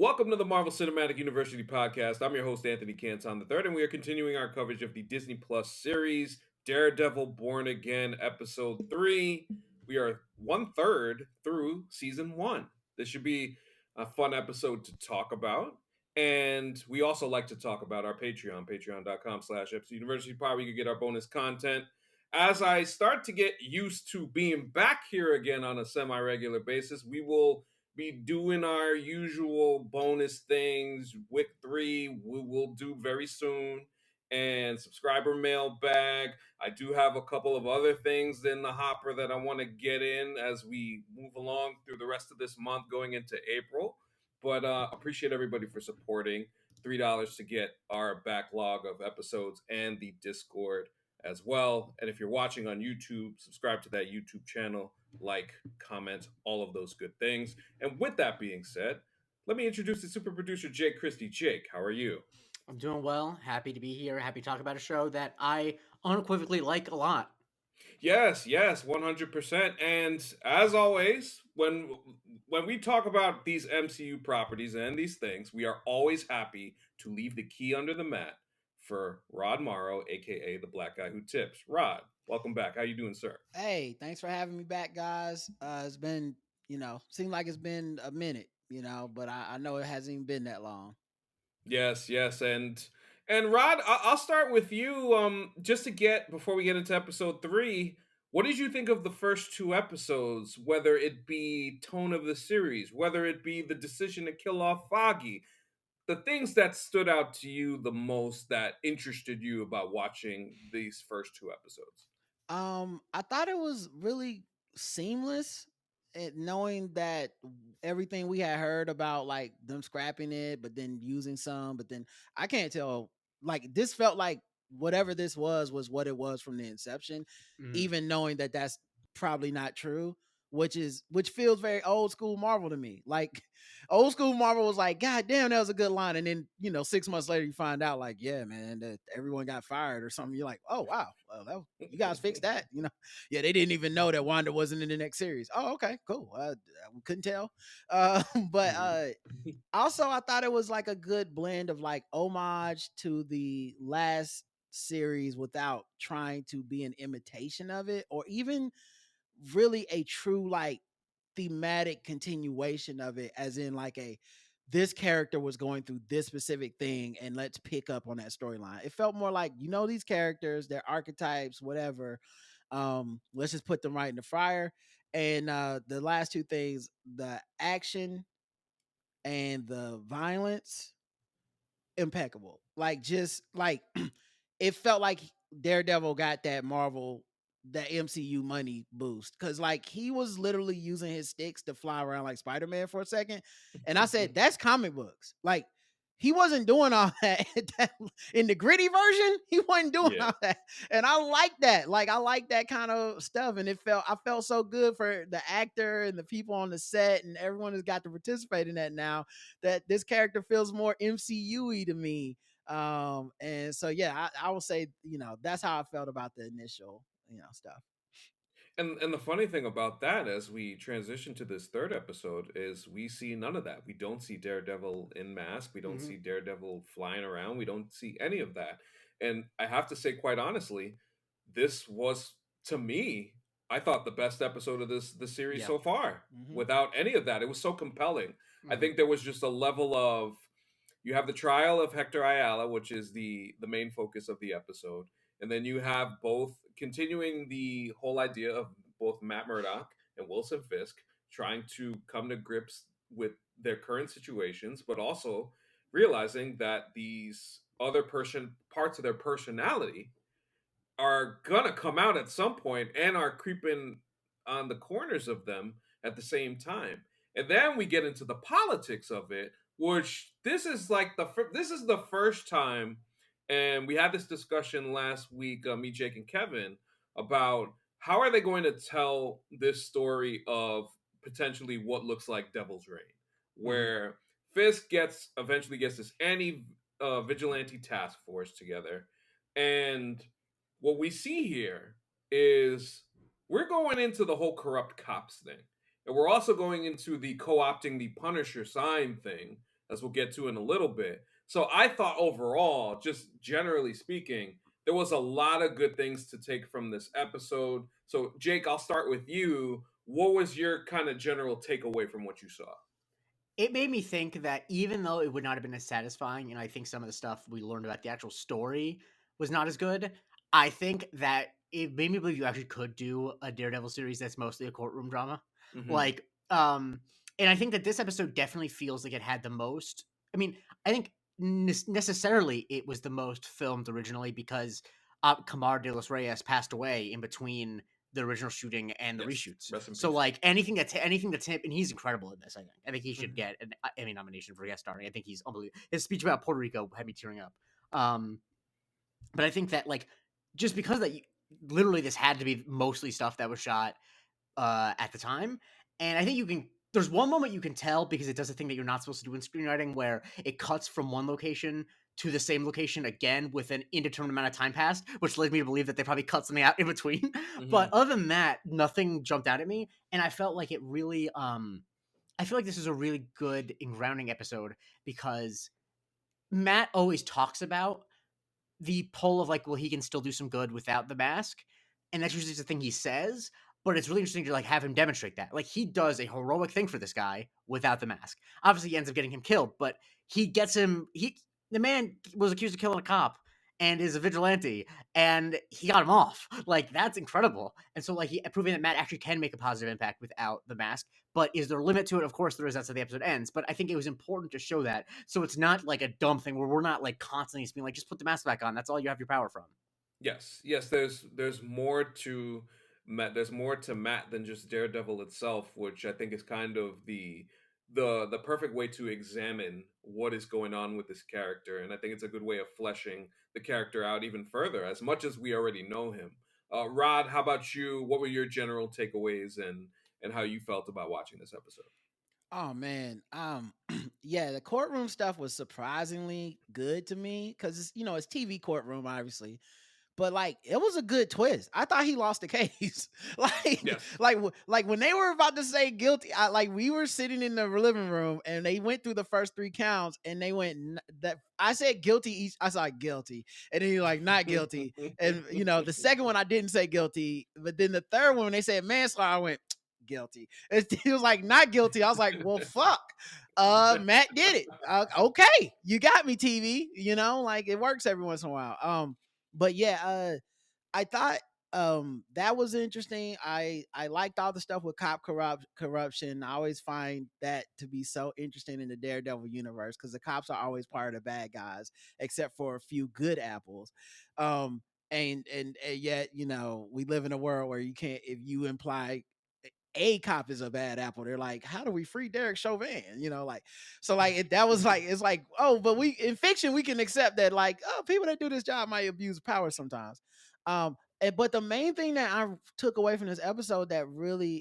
Welcome to the Marvel Cinematic University podcast. I'm your host, Anthony Canton III, and we are continuing our coverage of the Disney Plus series, Daredevil Born Again, Episode 3. We are one third through Season 1. This should be a fun episode to talk about. And we also like to talk about our Patreon, patreon.com/University Pod, where you can get our bonus content. As I start to get used to being back here again on a semi-regular basis, we will be doing our usual bonus things. Week 3 we will do very soon, and subscriber mailbag. I do have a couple of other things in the hopper that I want to get in as we move along through the rest of this month going into April. But appreciate everybody for supporting. $3 to get our backlog of episodes and the Discord as well. And if you're watching on YouTube, subscribe to that YouTube channel, like, comment, all of those good things. And with that being said, let me introduce the super producer, Jake Christie. Jake, how are you? I'm doing well. Happy to be here. Happy to talk about a show that I unequivocally like a lot. Yes, 100%. And as always, when we talk about these MCU properties and these things, we are always happy to leave the key under the mat for Rod Morrow, aka the black guy who tips. Rod, welcome back. How you doing, sir? Hey, thanks for having me back, guys. It's been, seemed like it's been a minute, but I know it hasn't even been that long. Yes, and Rod, I'll start with you. Just to get before we get into episode 3, what did you think of the first 2 episodes? Whether it be tone of the series, whether it be the decision to kill off Foggy, the things that stood out to you the most that interested you about watching these first 2 episodes. I thought it was really seamless, knowing that everything we had heard about like them scrapping it, but then using some, but then I can't tell. Like this felt like whatever this was what it was from the inception, Mm. even knowing that that's probably not true. Which feels very old school Marvel to me. Like old school Marvel was like, God damn, that was a good line. And then, 6 months later, you find out, like, yeah, man, that everyone got fired or something. You're like, oh, wow. Well, you guys fixed that. Yeah, they didn't even know that Wanda wasn't in the next series. Oh, okay, cool. I couldn't tell. But also, I thought it was like a good blend of like homage to the last series without trying to be an imitation of it or even really a true like thematic continuation of it, as in like a this character was going through this specific thing and let's pick up on that storyline. It felt more like, these characters, their archetypes, whatever. Let's just put them right in the fryer. And the last two things, the action and the violence, impeccable. Like just like it felt like Daredevil got that MCU money boost, because like he was literally using his sticks to fly around like Spider-Man for a second, and I said that's comic books. Like he wasn't doing all that in the gritty version. He wasn't doing Yeah. all that, and I like that. Like I like that kind of stuff, and I felt so good for the actor and the people on the set and everyone has got to participate in that now. That this character feels more MCU-y to me. And so yeah, I will say, that's how I felt about the initial, stuff. And the funny thing about that, as we transition to this third episode, is we see none of that. We don't see Daredevil in mask. We don't Mm-hmm. see Daredevil flying around. We don't see any of that. And I have to say, quite honestly, this was, to me, I thought the best episode of the series Yeah. so far. Mm-hmm. Without any of that, it was so compelling. I Mm-hmm. think there was just a level of, you have the trial of Hector Ayala, which is the main focus of the episode, and then you have both continuing the whole idea of both Matt Murdock and Wilson Fisk trying to come to grips with their current situations, but also realizing that these other person parts of their personality are gonna come out at some point and are creeping on the corners of them at the same time. And then we get into the politics of it, which this is like this is the first time, and we had this discussion last week, me, Jake, and Kevin, about how are they going to tell this story of potentially what looks like Devil's Reign, Mm-hmm. where Fisk eventually gets this anti vigilante task force together, and what we see here is we're going into the whole corrupt cops thing. And we're also going into the co opting the Punisher sign thing as we'll get to in a little bit. So I thought overall, just generally speaking, there was a lot of good things to take from this episode. So Jake, I'll start with you. What was your kind of general takeaway from what you saw? It made me think that even though it would not have been as satisfying, and I think some of the stuff we learned about the actual story was not as good, I think that it made me believe you actually could do a Daredevil series that's mostly a courtroom drama. Mm-hmm. Like, and I think that this episode definitely feels like it had the most. I mean, I think necessarily it was the most filmed originally because Kamar de los Reyes passed away in between the original shooting and the Yes. reshoots. Rest in So peace. like anything that's him, and he's incredible in this. I think he should Mhm. get an Emmy nomination for guest starring. I think he's unbelievable. His speech about Puerto Rico had me tearing up. Um, but I think that like just because that literally this had to be mostly stuff that was shot at the time, and I think you can. There's one moment you can tell because it does a thing that you're not supposed to do in screenwriting, where it cuts from one location to the same location again with an indeterminate amount of time passed, which led me to believe that they probably cut something out in between. But Mhm. other than that, nothing jumped out at me, and I felt like it really. I feel like this is a really good and grounding episode because Matt always talks about the pull of like, well, he can still do some good without the mask, and that's usually the thing he says. But it's really interesting to like have him demonstrate that. Like he does a heroic thing for this guy without the mask. Obviously, he ends up getting him killed, but he gets him. The man was accused of killing a cop and is a vigilante, and he got him off. Like that's incredible. And so like he proving that Matt actually can make a positive impact without the mask. But is there a limit to it? Of course there is. That's how the episode ends. But I think it was important to show that, so it's not like a dumb thing where we're not like constantly being like, just put the mask back on. That's all you have your power from. Yes, yes. There's more to Matt. There's more to Matt than just Daredevil itself, which I think is kind of the perfect way to examine what is going on with this character, and I think it's a good way of fleshing the character out even further, as much as we already know him. Rod, how about you? What were your general takeaways and how you felt about watching this episode? Oh man, yeah, the courtroom stuff was surprisingly good to me because it's TV courtroom, obviously, but like it was a good twist. I thought he lost the case. Yes. Like when they were about to say guilty, we were sitting in the living room and they went through the first three counts and they went that I said guilty each. I saw guilty, and then you're like not guilty, and the second one I didn't say guilty, but then the third one when they said manslaughter, I went guilty. He was like not guilty. I was like, well, fuck. Matt did it. Okay, you got me, TV. Like it works every once in a while. But yeah, I thought that was interesting. I liked all the stuff with corruption. I always find that to be so interesting in the Daredevil universe because the cops are always part of the bad guys, except for a few good apples. And yet we live in a world where you can't, if you imply a cop is a bad apple, they're like, how do we free Derek Chauvin? So like that was like, it's like, oh, but we in fiction we can accept that, like, oh, people that do this job might abuse power sometimes. But the main thing that I took away from this episode that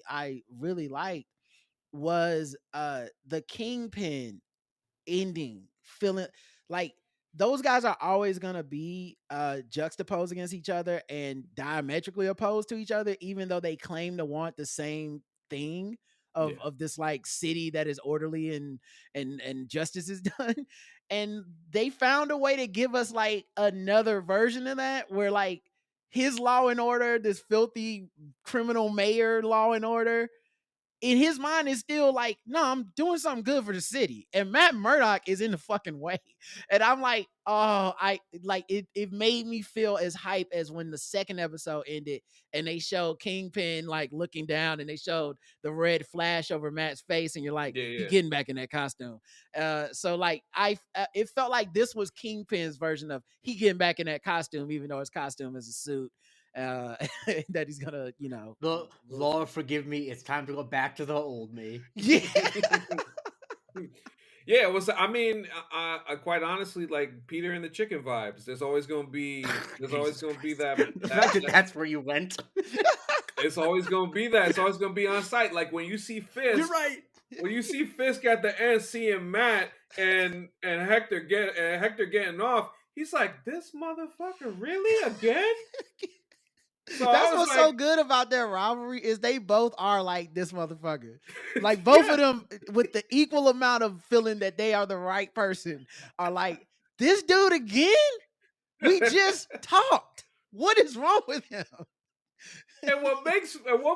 I really liked was the Kingpin ending, feeling like those guys are always going to be juxtaposed against each other and diametrically opposed to each other, even though they claim to want the same thing of Yeah. of this like city that is orderly and justice is done. And they found a way to give us like another version of that where like his law and order, this filthy criminal mayor law and order, in his mind is still like, no, I'm doing something good for the city. And Matt Murdock is in the fucking way. And I'm like, oh, I like it. It made me feel as hype as when the second episode ended and they showed Kingpin like looking down and they showed the red flash over Matt's face. And you're like, Yeah, he yeah. getting back in that costume. So like it felt like this was Kingpin's version of he getting back in that costume, even though his costume is a suit. Uh, that he's gonna, The Lord forgive me, it's time to go back to the old me. yeah. Yeah, it was. I mean, I quite honestly, like Peter and the Chicken vibes. There's always gonna be. There's always Jesus gonna be Christ. that. The That. fact that That that's where you went. it's always gonna be that. It's always gonna be on site. Like when you see You're Fisk. right. When you see Fisk at the end seeing Matt and Hector getting off, he's like, "This motherfucker really again?" So I That's was what's like, so good about their rivalry is they both are like this motherfucker. Like both yeah. of them with the equal amount of feeling that they are the right person are like, this dude again? We just talked. What is wrong with him? And what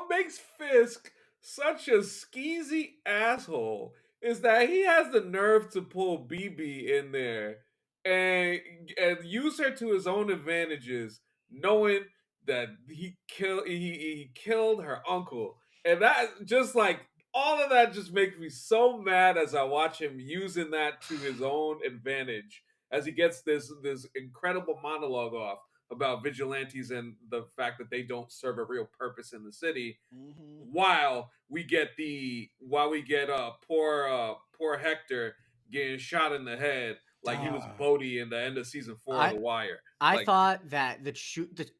makes Fisk such a skeezy asshole is that he has the nerve to pull BB in there and and use her to his own advantages, knowing that he killed her uncle, and that just like all of that just makes me so mad as I watch him using that to his own advantage as he gets this incredible monologue off about vigilantes and the fact that they don't serve a real purpose in the city, Mm-hmm. while we get poor Hector getting shot in the head like he was Ah, Bodhi in the end of season 4 of I The Wire. I Like, thought that the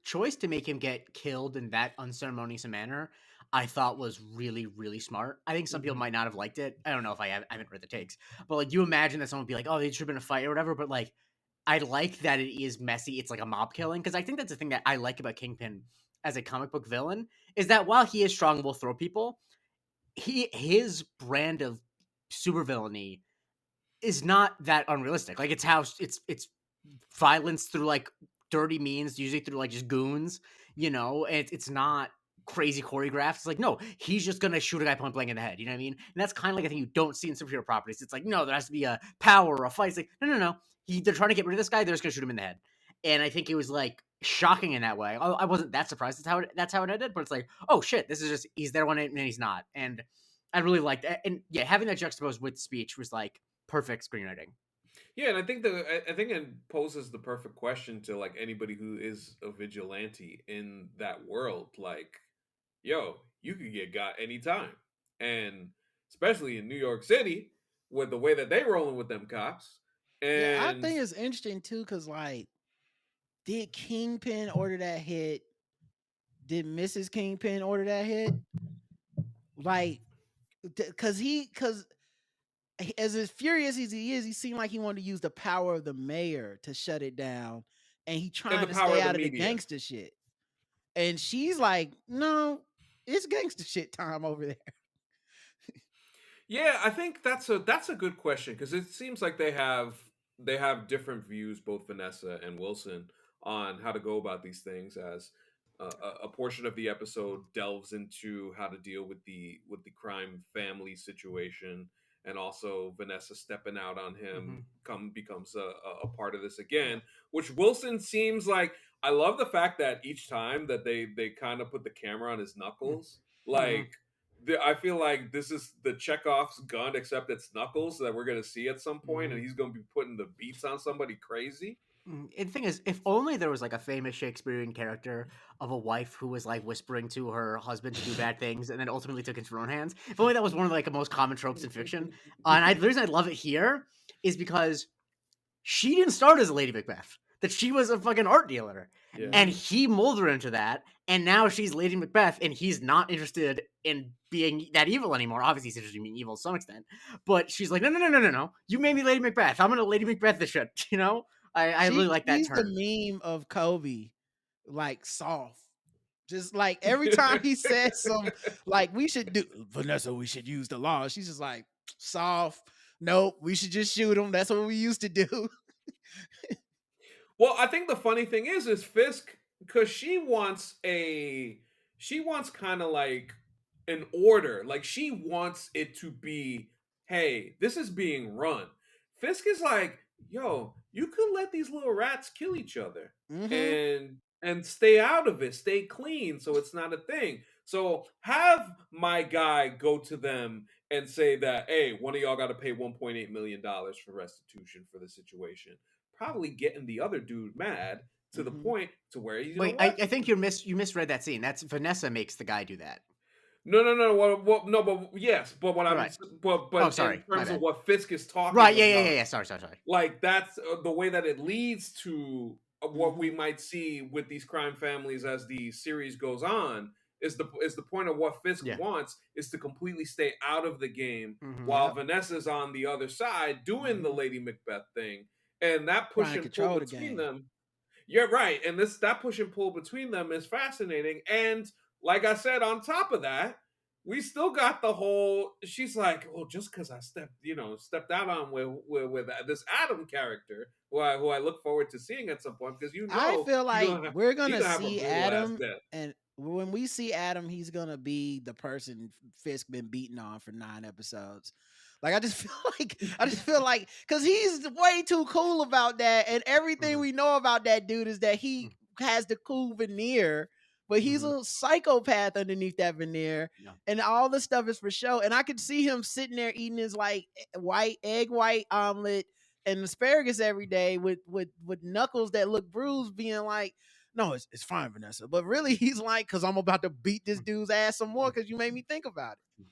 choice to make him get killed in that unceremonious manner, I thought was really really smart. I think some people mhm. might not have liked it. I don't know if I haven't read the takes, but like you imagine that someone would be like, oh, they should have been a fight or whatever. But like I like that it is messy. It's like a mob killing because I think that's the thing that I like about Kingpin as a comic book villain is that while he is strong and will throw people, his brand of supervillainy is not that unrealistic. Like it's violence through like dirty means, usually through like just goons, and it's not crazy choreographed. It's like, no, he's just gonna shoot a guy point blank in the head. You know what I mean? And that's kind of like a thing you don't see in superhero properties. It's like, no, there has to be a power or a fight. It's like, no, no, no. They're trying to get rid of this guy. They're just gonna shoot him in the head. And I think it was like shocking in that way. I wasn't that surprised. That's how it ended. But it's like, oh shit, this is just he's there one and he's not. And I really liked it. And yeah, having that juxtaposed with speech was like perfect screenwriting. Yeah, and I think it poses the perfect question to like anybody who is a vigilante in that world. Like, yo, you could get got anytime, and especially in New York City with the way that they rolling with them cops. yeah, I And think it's interesting too, because like, did Kingpin order that hit? Did Mrs. Kingpin order that hit? Like, because as furious as he is, he seemed like he wanted to use the power of the mayor to shut it down, and he and the trying to power stay of the out of the media. gangster shit. And she's like, "No, it's gangster shit time over there." Yeah, I think that's a good question because it seems like they have different views, both Vanessa and Wilson, on how to go about these things. As a portion of the episode delves into how to deal with the crime family situation, and also Vanessa stepping out on him Mhm. becomes a part of this again. Which Wilson seems like I love the fact that each time that they kind of put the camera on his knuckles, Mhm. like I feel like this is the Chekhov's gun, except it's Knuckles that we're gonna see at some point, and Mhm. he's gonna be putting the beats on somebody crazy. And the thing is, if only there was like a famous Shakespearean character of a wife who was like whispering to her husband to do bad things and then ultimately took it into her own hands. If only that was one of like the most common tropes in fiction. The reason I love it here is because she didn't start as a Lady Macbeth. That she was a fucking art dealer. Yeah. And Mhm. he molded her into that. And now she's Lady Macbeth, and he's not interested in being that evil anymore. Obviously, he's interested in being evil to some extent. But she's like, no, no, no, no, no, no. You made me Lady Macbeth. I'm gonna Lady Macbeth this shit. I really like that She's the turn. meme of Kobe, like soft. Just like every time he says some, like, we should do Vanessa, we should use the law. She's just like soft. Nope, we should just shoot him. That's what we used to do. Well, I think the funny thing is Fisk, because she wants kind of like an order. Like she wants it to be, hey, this is being run. Fisk is like, yo, you could let these little rats kill each other Mm-hmm. and stay out of it, stay clean, so it's not a thing. So have my guy go to them and say that, hey, one of y'all got to pay $1.8 million for restitution for the situation, probably getting the other dude mad to the Mm-hmm. point to where, you know Wait, I, what? I think you misread that scene. That's Vanessa makes the guy do that. No, no, no. No, but yes, but what I'm, Right. but Oh, in sorry. My terms of bad. what Fisk is talking Right. Yeah. Yeah. Yeah. about, Yeah. Sorry. Sorry. Sorry. like that's the way that it leads to what we Mm-hmm. might see with these crime families as the series goes on. Is the point of what Fisk Yeah. wants is to completely stay out of the game, Mm-hmm. while Yep. Vanessa's on the other side doing the Mm-hmm. Lady Macbeth thing, and that push Trying to and pull control the between game. them. You're right, and that push and pull between them is fascinating. And like I said, on top of that, we still got the whole. She's like, "Oh, just because I stepped out on with this Adam character, who I look forward to seeing at some point, because I feel like we're he's gonna gonna have a see brutal ass Adam, death." and when we see Adam, he's gonna be the person Fisk been beating on for 9 episodes. Like I just feel like because he's way too cool about that, and everything we know about that dude is that he has the cool veneer, but he's a psychopath underneath that veneer, Yeah. and all the stuff is for show. And I could see him sitting there eating his like white omelet and asparagus every day with knuckles that look bruised, being like, "No, it's fine, Vanessa." But really, he's like, "Cause I'm about to beat this dude's ass some more because you made me think about it."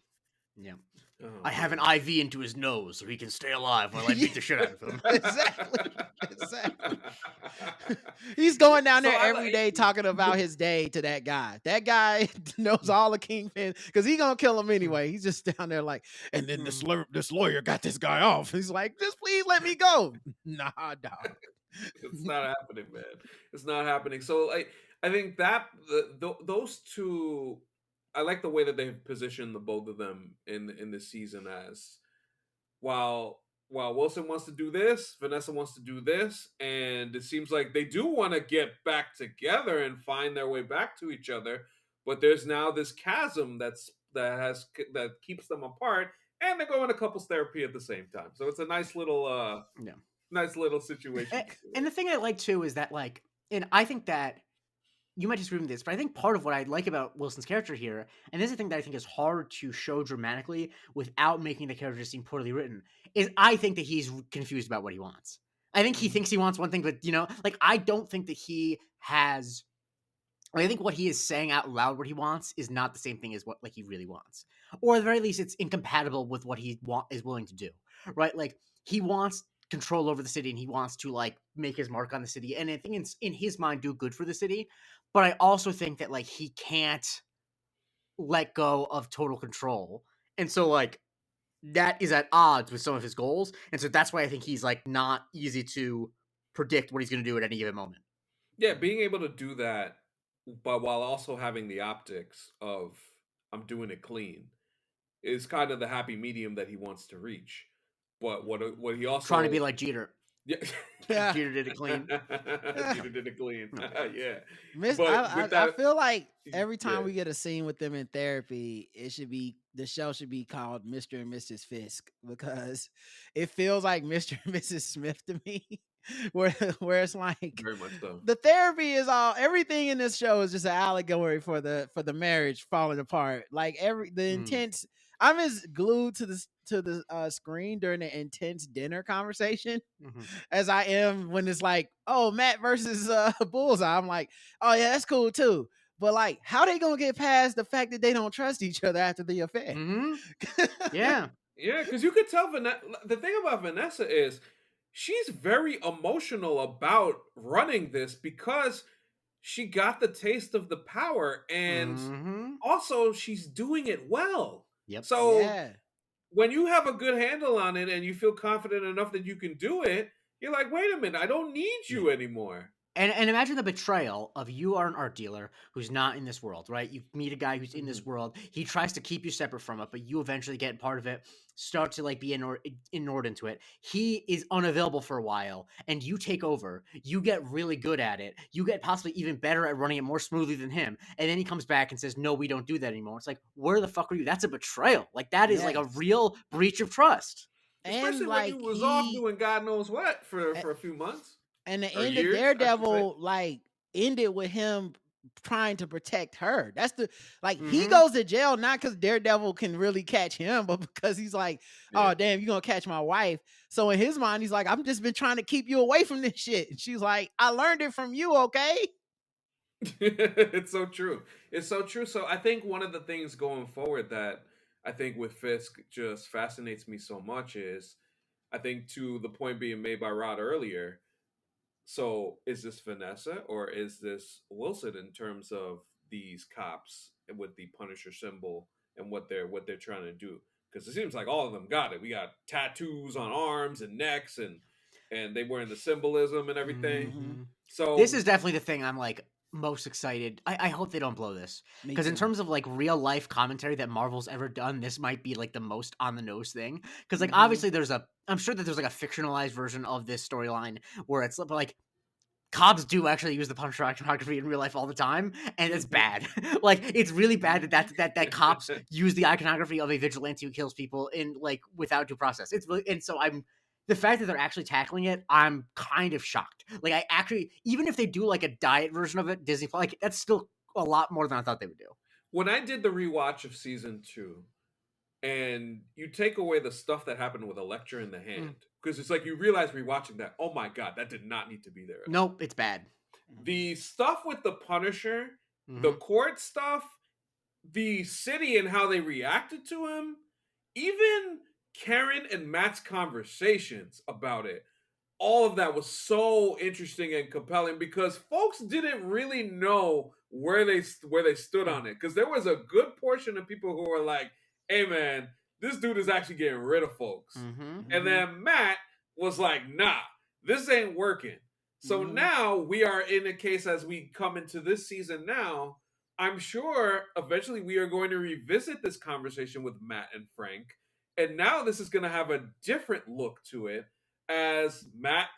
Yeah. Oh, I have an man. IV into his nose so he can stay alive while I beat the shit out of him. Exactly. He's going down So there I every day talking about his day to that guy. That guy knows all the kingpin because he gonna kill him anyway. He's just down there like, and then this lawyer got this guy off. He's like, just please let me go. Nah, dog. It's not happening, man. It's not happening. So I think that those two, I like the way that they've positioned the both of them in this season, as while Wilson wants to do this, Vanessa wants to do this, and it seems like they do want to get back together and find their way back to each other, but there's now this chasm that keeps them apart, and they're going to couples therapy at the same time. So it's a Yeah. nice little situation. And the thing I like too is that, like, and I think that you might disagree with this, but I think part of what I like about Wilson's character here, and this is the thing that I think is hard to show dramatically without making the character seem poorly written, is I think that he's confused about what he wants. I think he thinks he wants one thing, but like, I don't think that he has. I think what he is saying out loud, what he wants, is not the same thing as what like he really wants, or at the very least, it's incompatible with what he is willing to do. Right? Like, he wants control over the city, and he wants to like make his mark on the city, and I think in his mind do good for the city. But I also think that like he can't let go of total control, and so like that is at odds with some of his goals, and so that's why I think he's like not easy to predict what he's going to do at any given moment. Yeah, being able to do that, but while also having the optics of I'm doing it clean, is kind of the happy medium that he wants to reach. But what he Trying to be also like Jeter. yeah. Yeah. Jeter did it clean. Jeter did it clean. Yeah. Miss, But with I that, feel like every time yeah. we get a scene with them in therapy, the show should be called Mr. and Mrs. Fisk because it feels like Mr. and Mrs. Smith to me. Where it's like Very much so. the therapy is everything in this show is just an allegory for the marriage falling apart. Like the intense, I'm as glued to the screen during the intense dinner conversation as I am when it's like, oh, Matt versus Bullseye. I'm like, oh yeah, that's cool too. But like, how they gonna get past the fact that they don't trust each other after the affair? Yeah. Yeah, because you could tell the thing about Vanessa is she's very emotional about running this because she got the taste of the power, and also she's doing it well. Yep. So Yeah. when you have a good handle on it and you feel confident enough that you can do it, you're like, wait a minute, I don't need you anymore. And imagine the betrayal of you are an art dealer who's not in this world, right? You meet a guy who's in this world. He tries to keep you separate from it, but you eventually get part of it, start to like be inured into it. He is unavailable for a while, and you take over. You get really good at it. You get possibly even better at running it more smoothly than him. And then he comes back and says, "No, we don't do that anymore." It's like, where the fuck are you? That's a betrayal. Like, that is like a real breach of trust. Especially And when you like was off doing God knows what for a few months. and the Or end of years, I should say. Daredevil like ended with him trying to protect her. That's he goes to jail not because Daredevil can really catch him, but because he's like, oh damn, you're gonna catch my wife. So in his mind, he's like, I've just been trying to keep you away from this shit. And she's like, I learned it from you, okay? It's so true. It's so true. So I think one of the things going forward that I think with Fisk just fascinates me so much is, I think to the point being made by Rod earlier, so is this Vanessa or is this Wilson in terms of these cops with the Punisher symbol and what they're trying to do? Because it seems like all of them got it. We got tattoos on arms and necks, and and they were in the symbolism and everything. Mhm. So This is definitely the thing I'm like most excited. I hope they don't blow this Me because in too. terms of like real life commentary that Marvel's ever done, this might be like the most on the nose thing. Because like Mhm. obviously I'm sure that there's like a fictionalized version of this storyline where it's like cops do actually use the Punisher iconography in real life all the time, and it's bad. Like it's really bad that cops use the iconography of a vigilante who kills people in like without due process. It's really, and so the fact that they're actually tackling it, I'm kind of shocked. Like I actually, even if they do like a diet version of it, Disney like that's still a lot more than I thought they would do. when I did the rewatch of season 2, and you take away the stuff that happened with Elektra in the hand, because it's like you realize rewatching that, oh my god, that did not need to be there at all. Nope, it's bad. The stuff with the Punisher, the Mhm. court stuff, the city and how they reacted to him, even Karen and Matt's conversations about it, all of that was so interesting and compelling because folks didn't really know where they stood on it, because there was a good portion of people who were like, hey man, this dude is actually getting rid of folks. Mhm. And then Matt was like, nah, this ain't working. So now we are in a case as we come into this season now. I'm sure eventually we are going to revisit this conversation with Matt and Frank. And now this is going to have a different look to it, as Matt,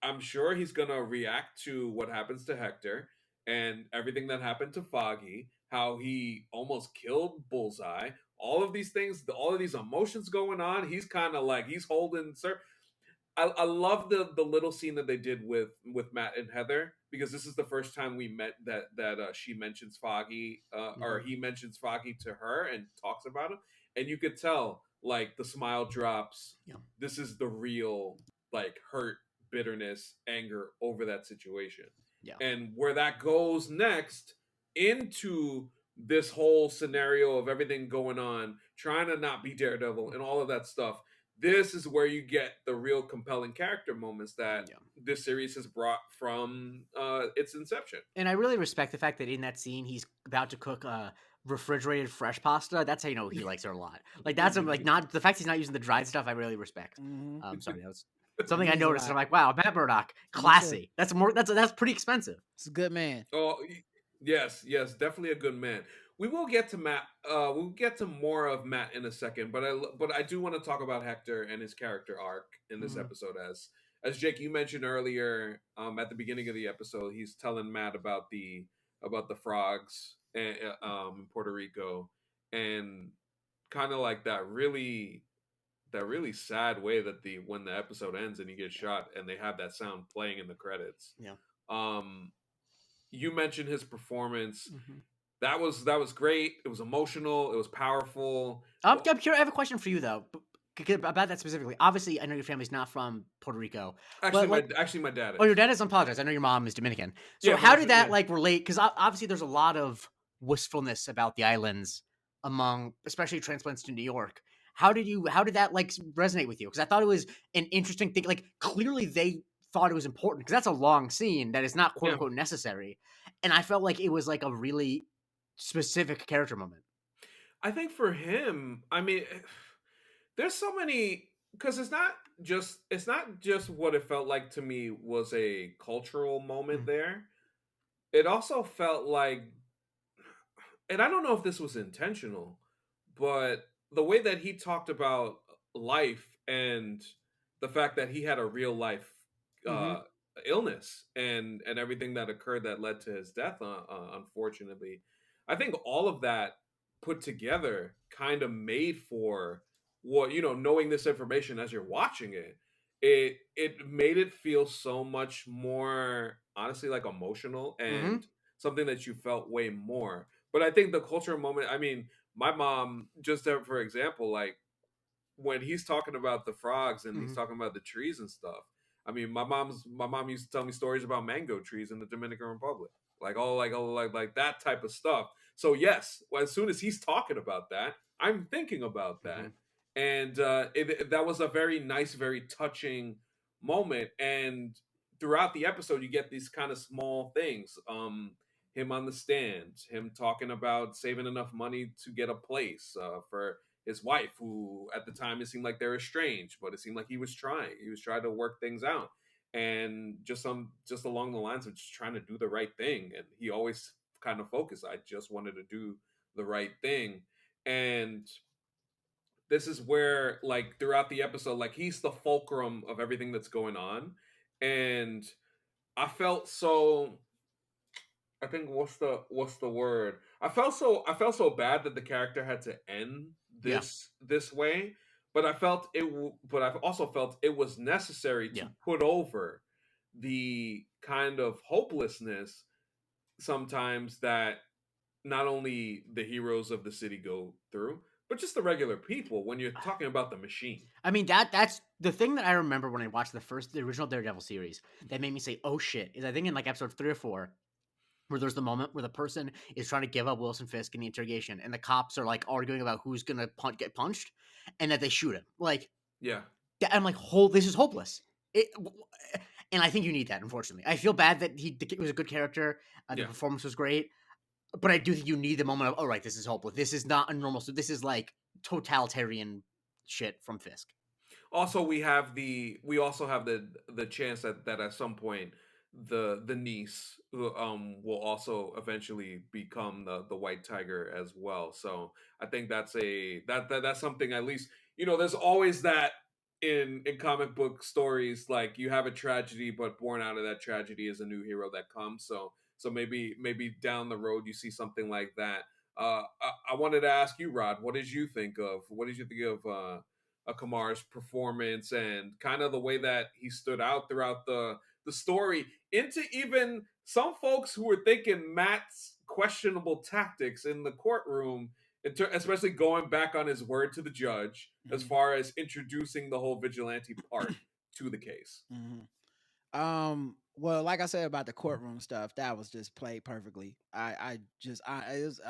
I'm sure he's going to react to what happens to Hector and everything that happened to Foggy, how he almost killed Bullseye, all of these things, all of these emotions going on. He's kind of like, he's holding, sir. I love the little scene that they did with Matt and Heather, because this is the first time we met that she mentions Foggy, or he mentions Foggy to her and talks about him, and you could tell like the smile drops. Yeah. This is the real like hurt, bitterness, anger over that situation, Yeah. and where that goes next into this whole scenario of everything going on, trying to not be Daredevil and all of that stuff. This is where you get the real compelling character moments that Yeah. this series has brought from its inception. And I really respect the fact that in that scene he's about to cook refrigerated fresh pasta. That's how you know he likes her a lot. Like that's like not the fact he's not using the dried stuff. I really respect. Sorry, that was something I Means a noticed. And I'm lot. like, wow, Matt Murdock, Me too. classy. That's pretty expensive. It's a good man. Oh, yes, yes, definitely a good man. We will get to Matt. We'll get to more of Matt in a second, but I do want to talk about Hector and his character arc in this episode. As Jake, you mentioned earlier, at the beginning of the episode, he's telling Matt about the frogs in Puerto Rico, and kind of like that really sad way that the when the episode ends and he gets shot and they have that sound playing in the credits. Yeah. You mentioned his performance. That was great. It was emotional. It was powerful. I'm curious. I have a question for you though. About that specifically. Obviously, I know your family's not from Puerto Rico. Actually, but, like, my dad is. Oh, your dad is. I apologize. I know your mom is Dominican. So Yeah, how but did that yeah. like relate? Because obviously there's a lot of wistfulness about the islands among, especially transplants to New York. How did that like resonate with you? Because I thought it was an interesting thing. Like clearly they thought it was important because that's a long scene that is not quote Yeah. unquote necessary, and I felt like it was like a really specific character moment. I think for him, I mean, there's so many, because it's not just what it felt like to me was a cultural moment there. It also felt like, and I don't know if this was intentional, but the way that he talked about life and the fact that he had a real life uh, illness and everything that occurred that led to his death, unfortunately, I think all of that put together kind of made for what, knowing this information as you're watching it. It made it feel so much more, honestly, like emotional and something that you felt way more. But I think the cultural moment, I mean, my mom, just for example, like when he's talking about the frogs and he's talking about the trees and stuff. I mean, my mom used to tell me stories about mango trees in the Dominican Republic, like that type of stuff. So yes, well, as soon as he's talking about that, I'm thinking about that, and that was a very nice, very touching moment. And throughout the episode, you get these kind of small things. Him on the stand, him talking about saving enough money to get a place for his wife, who at the time it seemed like they're estranged, but it seemed like he was trying to work things out, and just along the lines of just trying to do the right thing. And he always kind of focused, I just wanted to do the right thing. And this is where, like, throughout the episode, like, he's the fulcrum of everything that's going on. And I felt so, I think, what's the word? I felt so bad that the character had to end Yeah. this way, but but I've also felt it was necessary to Yeah. put over the kind of hopelessness sometimes that not only the heroes of the city go through, but just the regular people when you're talking about the machine. I mean, that's the thing that I remember when I watched the original Daredevil series that made me say, "Oh shit!" Is I think in like episode 3 or 4, where there's the moment where the person is trying to give up Wilson Fisk in the interrogation, and the cops are like arguing about who's gonna get punched, and that they shoot him. Like, Yeah. I'm like, this is hopeless. It, and I think you need that. Unfortunately, I feel bad that he was a good character. The Yeah. performance was great, but I do think you need the moment of, all right, this is hopeless. This is not a normal. So this is like totalitarian shit from Fisk. Also, we also have the chance that at some point the niece will also eventually become the white tiger as well. So I think that's something, at least, there's always that in comic book stories, like, you have a tragedy, but born out of that tragedy is a new hero that comes. So maybe down the road you see something like that. I wanted to ask you, Rod, what did you think of Kamar's performance, and kind of the way that he stood out throughout the story, into even some folks who were thinking Matt's questionable tactics in the courtroom, especially going back on his word to the judge as Mhm. far as introducing the whole vigilante part to the case. Mhm. Well, like I said about the courtroom stuff, that was just played perfectly. I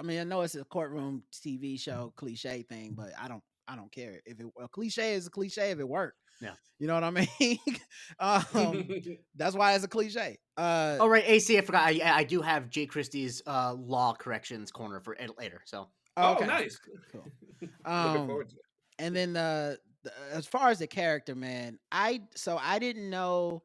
mean, I know it's a courtroom TV show cliche thing, but I don't care if a cliche is a cliche if it worked. Yeah. You know what I mean? That's why it's a cliche. Oh right, AC. I forgot. I do have Jay Christie's law corrections corner for later. So Oh, Okay, nice. cool. Looking Um, forward to it. and then as far as the character, man, I didn't know.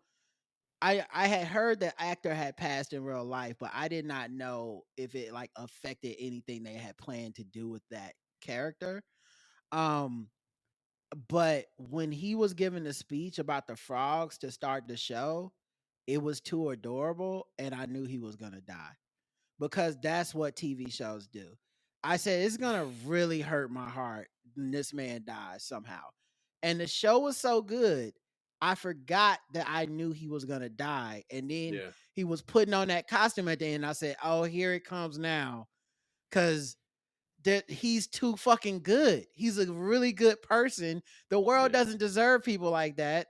I had heard the actor had passed in real life, but I did not know if it like affected anything they had planned to do with that character. Um, but when he was giving the speech about the frogs to start the show, it was too adorable, and I knew he was gonna die because that's what TV shows do. I said it's gonna really hurt my heart when this man dies somehow. And the show was so good, I forgot that I knew he was gonna die. And then Yeah. he was putting on that costume at the end. I said, "Oh, here it comes now," because that he's too fucking good. He's a really good person. The world Yeah. doesn't deserve people like that.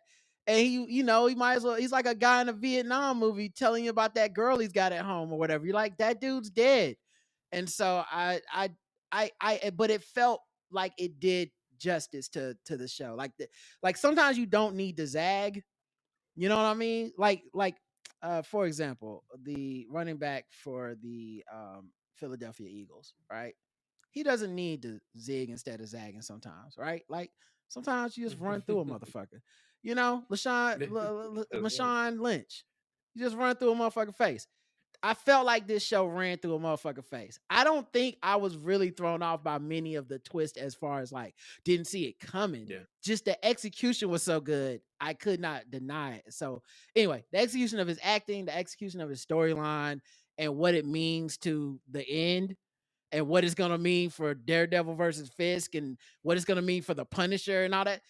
And he might as well. He's like a guy in a Vietnam movie telling you about that girl he's got at home or whatever. You're like, that dude's dead. And so but it felt like it did justice to the show. Like sometimes you don't need to zag. You know what I mean? For example, the running back for the Philadelphia Eagles, right? He doesn't need to zig instead of zagging sometimes, right? Like sometimes you just run through a motherfucker. You know, That's right. Marshawn Lynch. You just run through a motherfucker face. I felt like this show ran through a motherfucker face. I don't think I was really thrown off by many of the twists as far as like didn't see it coming. Yeah. Just the execution was so good, I could not deny it. So anyway, the execution of his acting, the execution of his storyline, and what it means to the end, and what it's gonna mean for Daredevil versus Fisk, and what it's gonna mean for the Punisher and all that.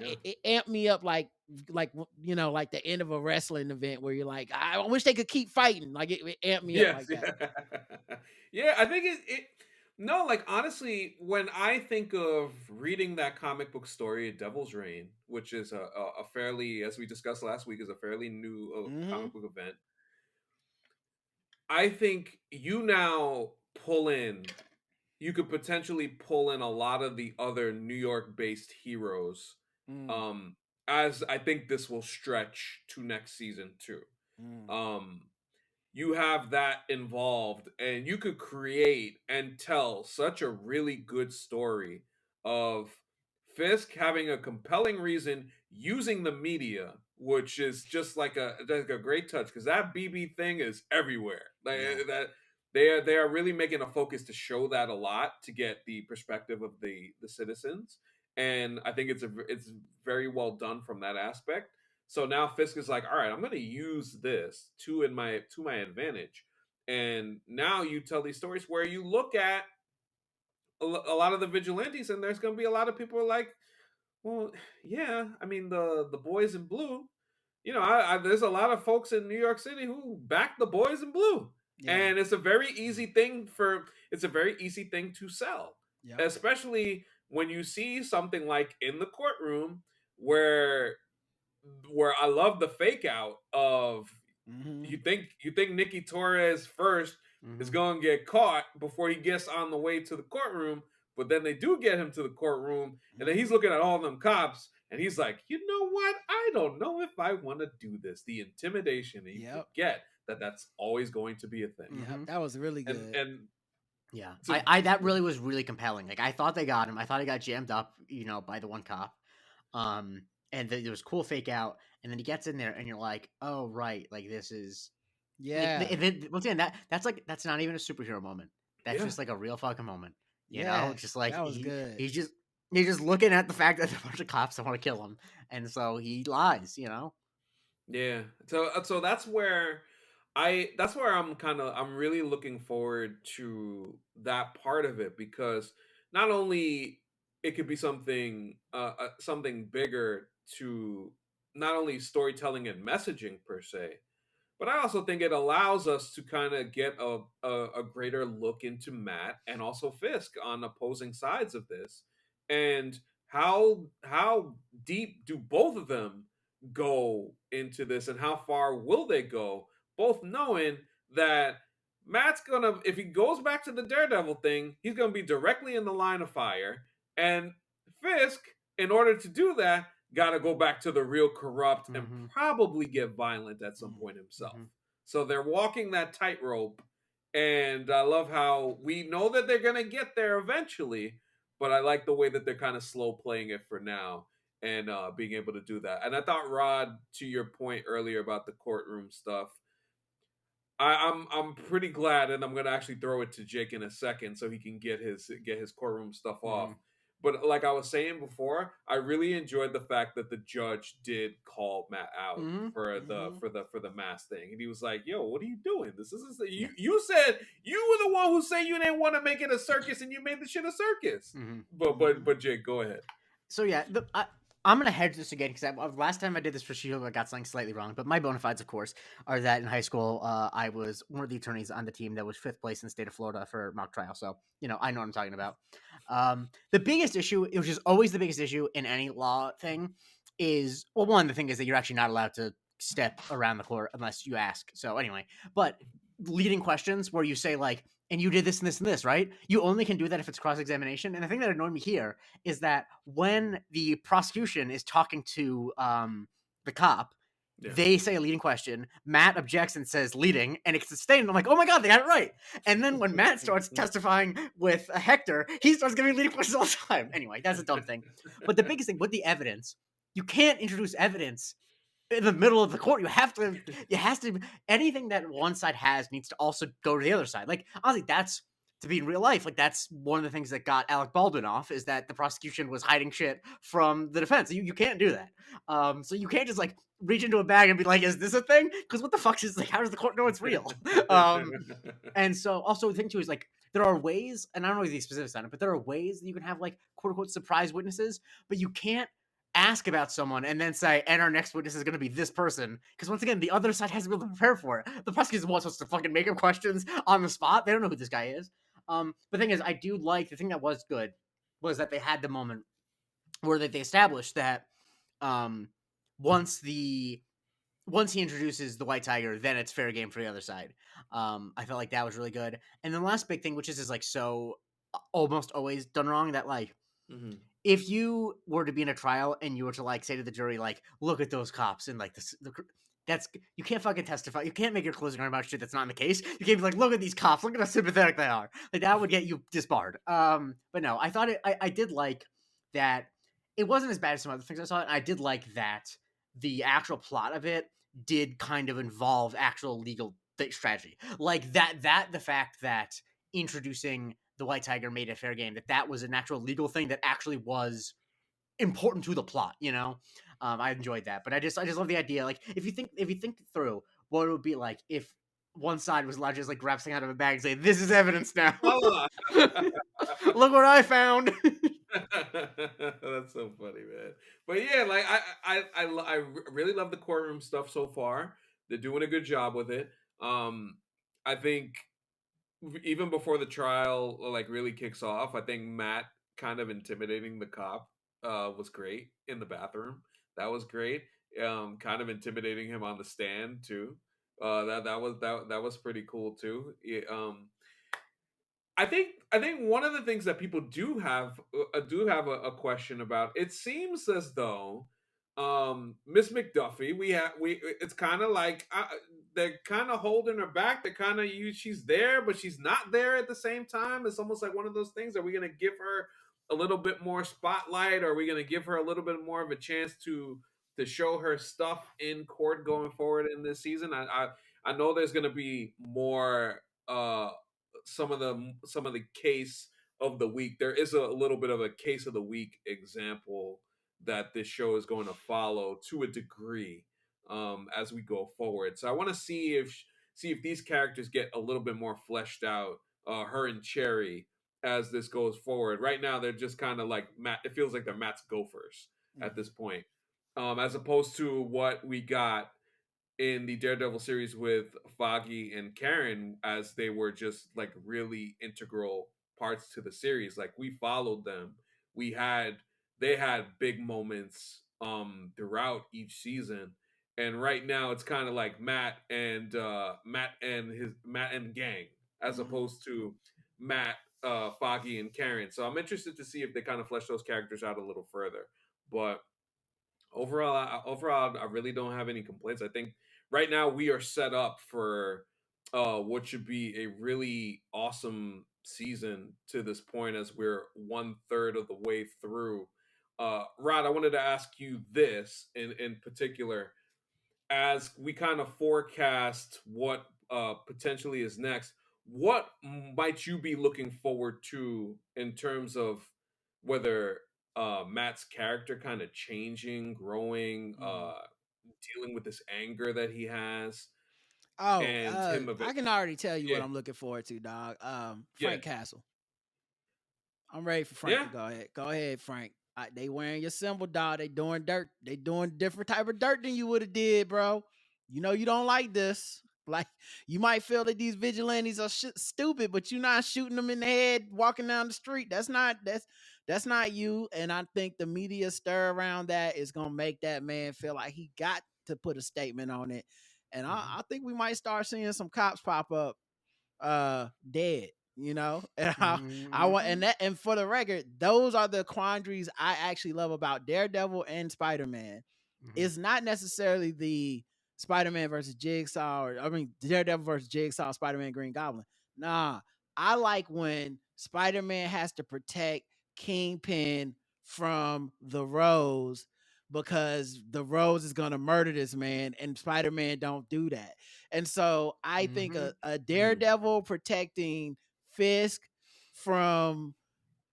Yeah. It amped me up like the end of a wrestling event where you're like, I wish they could keep fighting. Like it amped me up Yes. like that. Yeah. Yeah. I think it. No, like, honestly, when I think of reading that comic book story, Devil's Reign, which is a fairly, as we discussed last week, is a fairly new Mm-hmm. comic book event, I think you could potentially pull in a lot of the other New York based heroes. Mm, Um, as I think this will stretch to next season too. mm, Um, you have that involved, and you could create and tell such a really good story of Fisk having a compelling reason using the media, which is just like a great touch because that BB thing is everywhere. Like Yeah. that they are really making a focus to show that a lot to get the perspective of the citizens, and I think it's very well done from that aspect. So now Fisk is like, all right, I'm going to use this to my advantage, and now you tell these stories where you look at a lot of the vigilantes, and there's going to be a lot of people who are like, well, yeah, I mean the boys in blue. You know, there's a lot of folks in New York City who back the boys in blue, Yeah. and it's a very easy thing to sell, Yep. especially when you see something like in the courtroom where I love the fake out of Mm-hmm. you think Nikki Torres first is going to get caught before he gets on the way to the courtroom, but then they do get him to the courtroom, and then he's looking at all them cops, and he's like, you know what? I don't know if I want to do this. The intimidation, and you Yep. forget that that's always going to be a thing. Yep. That was really And good. and Yeah, so that really was really compelling. Like I thought they got him. I thought he got jammed up, by the one cop. And there was cool fake out, and then he gets in there, and you're like, oh right, like this is Yeah. once again that's not even a superhero moment. That's yeah, just like a real fucking moment. Yeah. Just like That was good. he's just looking at the fact that there's a bunch of cops that want to kill him, and so he lies. yeah. So that's where I'm really looking forward to that part of it, because not only it could be something bigger to not only storytelling and messaging per se, but I also think it allows us to kind of get a greater look into Matt and also Fisk on opposing sides of this, and how deep do both of them go into this, and how far will they go? Both knowing that Matt's gonna, if he goes back to the Daredevil thing, he's gonna be directly in the line of fire, and Fisk, in order to do that, got to go back to the real corrupt and Mm-hmm. probably get violent at some point himself. Mm-hmm. So they're walking that tightrope, and I love how we know that they're gonna get there eventually, but I like the way that they're kind of slow playing it for now, and being able to do that. And I thought, Rod, to your point earlier about the courtroom stuff, I'm pretty glad, and I'm gonna actually throw it to Jake in a second so he can get his courtroom stuff off. But like I was saying before, I really enjoyed the fact that the judge did call Matt out Mm-hmm. for Mhm. the mask thing, and he was like, "Yo, what are you doing? This is Yeah. you said you were the one who said you didn't want to make it a circus, and you made the shit a circus." Mm-hmm. But Jake, go ahead. So yeah, I'm gonna hedge this again because last time I did this for Shield, I got something slightly wrong. But my bona fides, of course, are that in high school, I was one of the attorneys on the team that was 5th place in the state of Florida for mock trial. So I know what I'm talking about. The biggest issue, which is always the biggest issue in any law thing, is, well, one, the thing is that you're actually not allowed to step around the court unless you ask. So anyway, but leading questions where you say like, and you did this and this and this, right? You only can do that if it's cross-examination. And the thing that annoyed me here is that when the prosecution is talking to the cop, Yeah. they say a leading question. Matt objects and says leading, and it's sustained. And I'm like, oh my God, they got it right. And then when Matt starts testifying with Hector, he starts giving leading questions all the time. Anyway, that's a dumb thing. But the biggest thing with the evidence, you can't introduce evidence in the middle of the court. You have to anything that one side has needs to also go to the other side. Like honestly, that's to be in real life. Like that's one of the things that got Alec Baldwin off, is that the prosecution was hiding shit from the defense. You can't do that. So you can't just like reach into a bag and be like, is this a thing? Because what the fuck is, like, how does the court know it's real? And so also the thing too is like there are ways, and I don't know the specifics on it, but there are ways that you can have like quote unquote surprise witnesses, but you can't ask about someone and then say, and our next witness is going to be this person. Because once again, the other side has to be able to prepare for it. The prosecutor's not supposed to fucking make up questions on the spot. They don't know who this guy is. But the thing is, I do like, the thing that was good was that they had the moment where they established that once he introduces the White Tiger, then it's fair game for the other side. I felt like that was really good. And then the last big thing, which is like so almost always done wrong, that like if you were to be in a trial and you were to like say to the jury, like, look at those cops and like that's, you can't fucking testify. You can't make your closing argument about shit that's not in the case. You can't be like, look at these cops, look at how sympathetic they are. Like that would get you disbarred. But no, I thought I did like that it wasn't as bad as some other things I saw. And I did like that the actual plot of it did kind of involve actual legal strategy. Like the fact that introducing the White Tiger made it fair game, that was an actual legal thing that actually was important to the plot, you know. I enjoyed that, but I just love the idea. Like if you think through what it would be like if one side was allowed to just like grab something out of a bag and say, "This is evidence now. Look what I found." That's so funny, man. But yeah, like I really love the courtroom stuff so far. They're doing a good job with it. I think even before the trial like really kicks off, I think Matt kind of intimidating the cop was great in the bathroom. That was great. Kind of intimidating him on the stand too. That was pretty cool too. I think one of the things that people do have a question about. It seems as though Miss McDuffie, we it's kind of like they're kind of holding her back. They're kind of she's there, but she's not there at the same time. It's almost like one of those things. Are we going to give her a little bit more spotlight? Or are we going to give her a little bit more of a chance to show her stuff in court going forward in this season? I know there's going to be more. Some of the case of the week. There is a little bit of a case of the week example that this show is going to follow to a degree as we go forward. So I want to see if these characters get a little bit more fleshed out. Her and Cherry as this goes forward. Right now they're just kind of like Matt. It feels like they're Matt's gophers at this point, as opposed to what we got in the Daredevil series with Foggy and Karen, as they were just like really integral parts to the series. Like we followed them. We had They had big moments throughout each season. And right now it's kind of like Matt and gang, as opposed to Matt, Foggy and Karen. So I'm interested to see if they kind of flesh those characters out a little further. But overall, I really don't have any complaints. I think right now we are set up for what should be a really awesome season to this point, as we're 1/3 of the way through. Rod, I wanted to ask you this in particular, as we kind of forecast what potentially is next. What might you be looking forward to in terms of whether Matt's character kind of changing, growing, dealing with this anger that he has, Oh, and him of it? I can already tell you what Yeah, I'm looking forward to, dog. yeah, Frank Castle. I'm ready for Frank yeah. to go ahead. Go ahead, Frank. They wearing your symbol, dog. They doing dirt. They doing different type of dirt than you would have did, bro. You know you don't like this. Like you might feel that these vigilantes are stupid, but you're not shooting them in the head walking down the street. That's not you. And I think the media stir around that is gonna make that man feel like he got to put a statement on it. And I think we might start seeing some cops pop up dead, you know. And I want, and Mhm. that, and for the record, those are the quandaries I actually love about Daredevil and Spider-Man. Mhm. It's not necessarily the Spider-Man versus Jigsaw, or I mean Daredevil versus Jigsaw, Spider-Man, Green Goblin. Nah, I like when Spider-Man has to protect Kingpin from the Rose, because the Rose is gonna murder this man, and Spider-Man don't do that. And so I think Mhm. a Mhm. Daredevil protecting Fisk from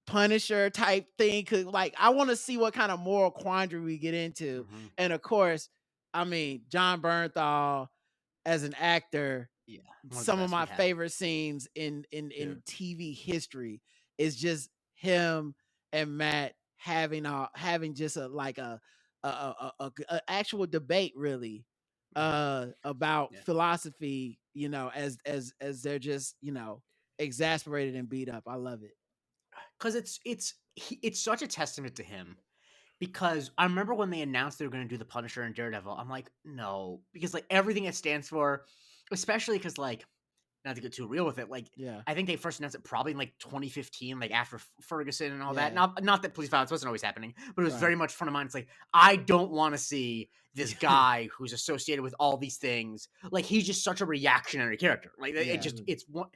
Punisher type thing could, like, I want to see what kind of moral quandary we get into. Mhm. And of course, I mean, John Bernthal as an actor, Yeah, one of the some of best we my had. favorite scenes in Yeah. TV history is just him and Matt having just a like a actual debate, really, about Yeah, philosophy, you know, as they're just, you know, exasperated and beat up. I love it. because it's such a testament to him. Because I remember when they announced they were going to do the Punisher and Daredevil, I'm like, no, because like everything it stands for, especially because like, not to get too real with it, like Yeah. I think they first announced it probably in like 2015, like after Ferguson and all that. Yeah. Not that police violence wasn't always happening, but it was Right. very much front of mind. It's like I don't want to see this Yeah. guy who's associated with all these things. Like he's just such a reactionary character. Like it Yeah. just it's one,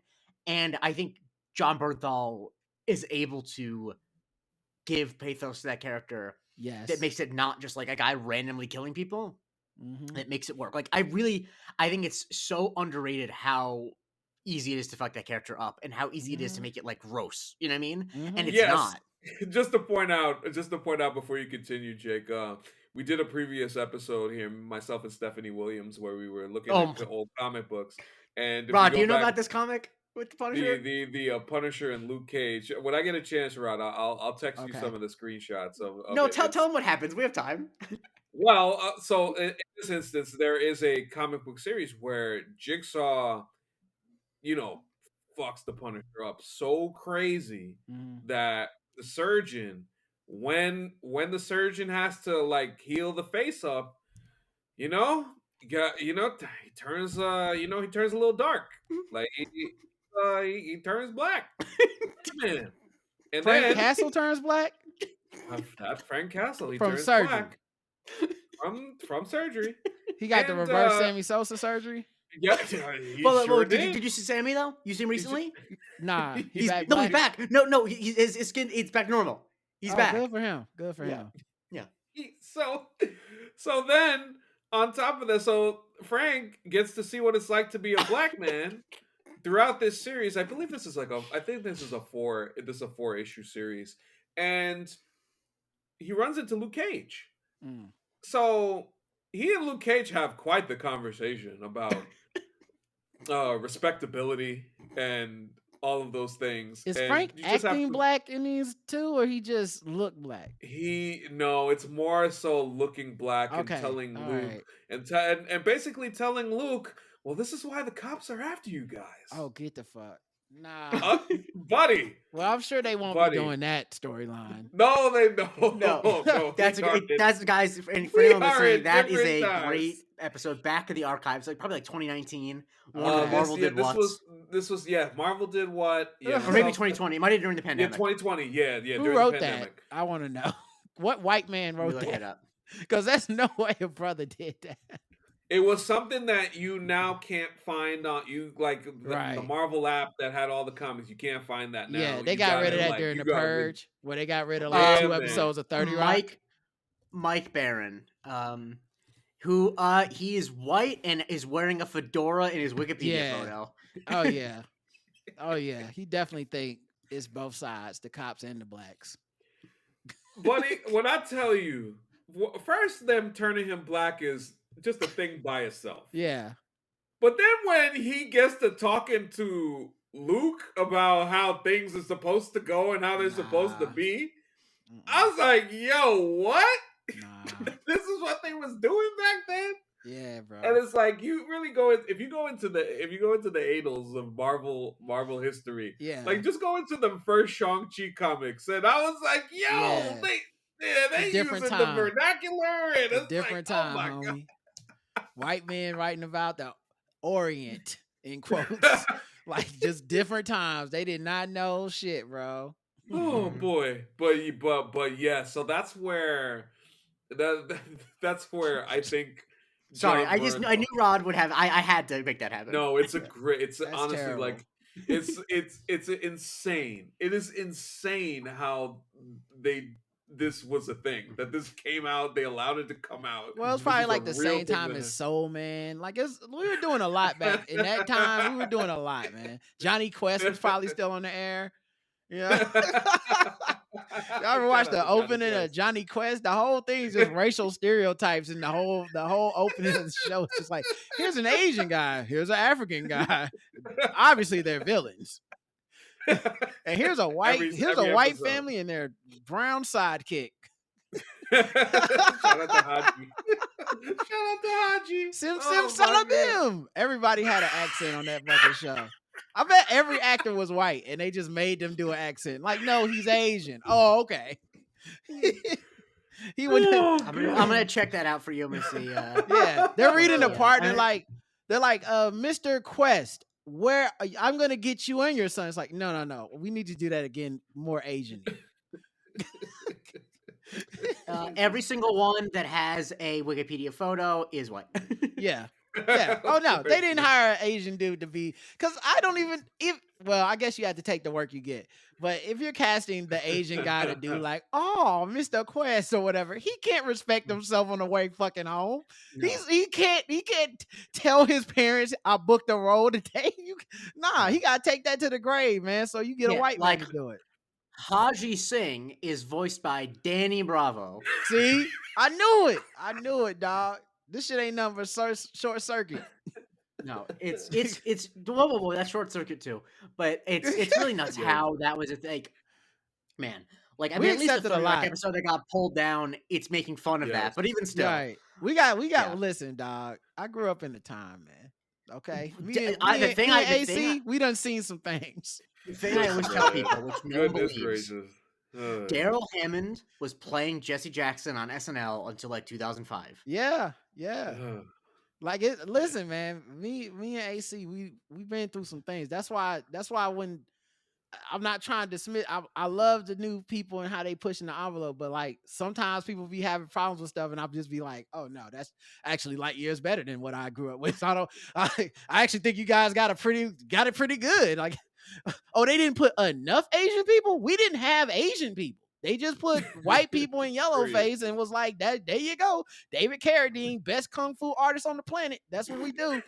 and I think John Bernthal is able to give pathos to that character Yes. that makes it not just like a guy randomly killing people. Mhm. That makes it work. Like I think it's so underrated how easy it is to fuck that character up and how easy it is to make it like gross. You know what I mean? And it's Yes. not. Just to point out before you continue, Jake, we did a previous episode here, myself and Stephanie Williams, where we were looking at the old comic books. And if Rod, do you you go know back, about this comic with the Punisher? the Punisher and Luke Cage. When I get a chance, Rod, I'll text you some of the screenshots of No, it. tell them what happens. We have time. Well, so in this instance, there is a comic book series where Jigsaw, fucks the Punisher up so crazy that the surgeon, when the surgeon has to like heal the face up, he turns he turns a little dark, like he turns black. Man. And Frank then Castle turns black that's Frank Castle. He from turns surgery. black from surgery. He got the reverse Sammy Sosa surgery. Yeah, he sure did. Did you see Sammy though? You see him recently? Nah, he's back. No, his skin, it's back normal. He's back. Good for him. Good for him. Yeah. So then on top of that, so Frank gets to see what it's like to be a black man throughout this series. I believe this is I think this is a 4-issue series, and he runs into Luke Cage. So he and Luke Cage have quite the conversation about respectability and all of those things. Is and Frank acting black in these too, or he just looked black? No, it's more so looking black and telling Luke and basically telling Luke, well, this is why the cops are after you guys. Oh, get the fuck. Nah, buddy. Well, I'm sure they won't be doing that storyline. No, they don't. No. That's guys. For anyone listening, that is a great episode. Back in the archives, like probably 2019. Marvel did what? This was Marvel did what? Yeah, or maybe 2020. It might have been during the pandemic. Yeah, 2020. Yeah. Who wrote that? I want to know. What white man wrote that? Because that's no way a brother did that. It was something that you now can't find on the Marvel app that had all the comics. You can't find that now. Yeah, they got rid of that during the Purge, where they got rid of 2 episodes of 30 Rock. Mike Barron, who he is white and is wearing a fedora in his Wikipedia photo. Oh yeah, he definitely think it's both sides, the cops and the blacks. Buddy, when I tell you, first them turning him black is just a thing by itself. Yeah. But then when he gets to talking to Luke about how things are supposed to go and how they're supposed to be, I was like, yo, what? This is what they was doing back then? Yeah, bro. And it's like you really if you go into the annals of Marvel history, like just go into the first Shang-Chi comics, and I was like, yo, they using the vernacular and it's different time, homie. White man writing about the Orient in quotes, like just different times. They did not know shit, bro. Oh boy, but yeah. So that's where that's where I think. Sorry, I knew Rod would have. I had to make that happen. No, it's It's honestly terrible. Like it's insane. It is insane how this was a thing, that this came out. They allowed it to come out. Well, it's probably like the same time as Soul Man. Like we were doing a lot back in that time. We were doing a lot, man. Johnny Quest was probably still on the air. Yeah. Y'all ever watch the opening of Johnny Quest? The whole thing is just racial stereotypes, and the whole opening of the show is just like, here's an Asian guy, here's an African guy. Obviously, they're villains. And here's a white white family and their brown sidekick. Shout out to Haji. Sim Salabim. Everybody had an accent on that fucking show. I bet every actor was white and they just made them do an accent. Like, no, he's Asian. Oh, okay. He would. I'm gonna check that out for you. I'm gonna see. Yeah, they're reading the part. They're like, Mr. Quest, where I'm gonna get you and your son. It's like, no. We need to do that again, more Asian. Every single one that has a Wikipedia photo is white. Yeah. Yeah. Oh Of no, they course. didn't hire an Asian dude to be because I don't even if well, I guess you have to take the work you get. But if you're casting the Asian guy to do like, oh, Mr. Quest or whatever, he can't respect himself on the way fucking home. No. He can't tell his parents I booked a role today. Nah, he gotta take that to the grave, man. So you get a Yeah, white man like to do it. Haji Singh is voiced by Danny Bravo. See, I knew it. I knew it, dog. This shit ain't nothing but short circuit. No, it's whoa, that's Short Circuit too. But it's really nuts Yes. how that was a like, man. Like I We mean, at least the accepted a 30 Rock lot. episode that got pulled down, it's making fun of Yes. that. But even still, Right. We got Yeah. listen, dog. I grew up in the time, man. Okay. The thing I AC, we done seen some things. the thing I always tell people, which no one Goodness believes, gracious. Daryl Hammond was playing Jesse Jackson on SNL until like 2005. Yeah, yeah. Like it listen, man, me and AC, we've been through some things. That's why when I'm not trying to dismiss. I love the new people and how they pushing the envelope, but like sometimes people be having problems with stuff, and I'll just be like, "Oh no, that's actually light years better than what I grew up with." So I don't. I actually think you guys got it pretty good. Like, oh, they didn't put enough Asian people. We didn't have Asian people. They just put white people in yellow face and was like, "That there you go, David Carradine, best kung fu artist on the planet. That's what we do."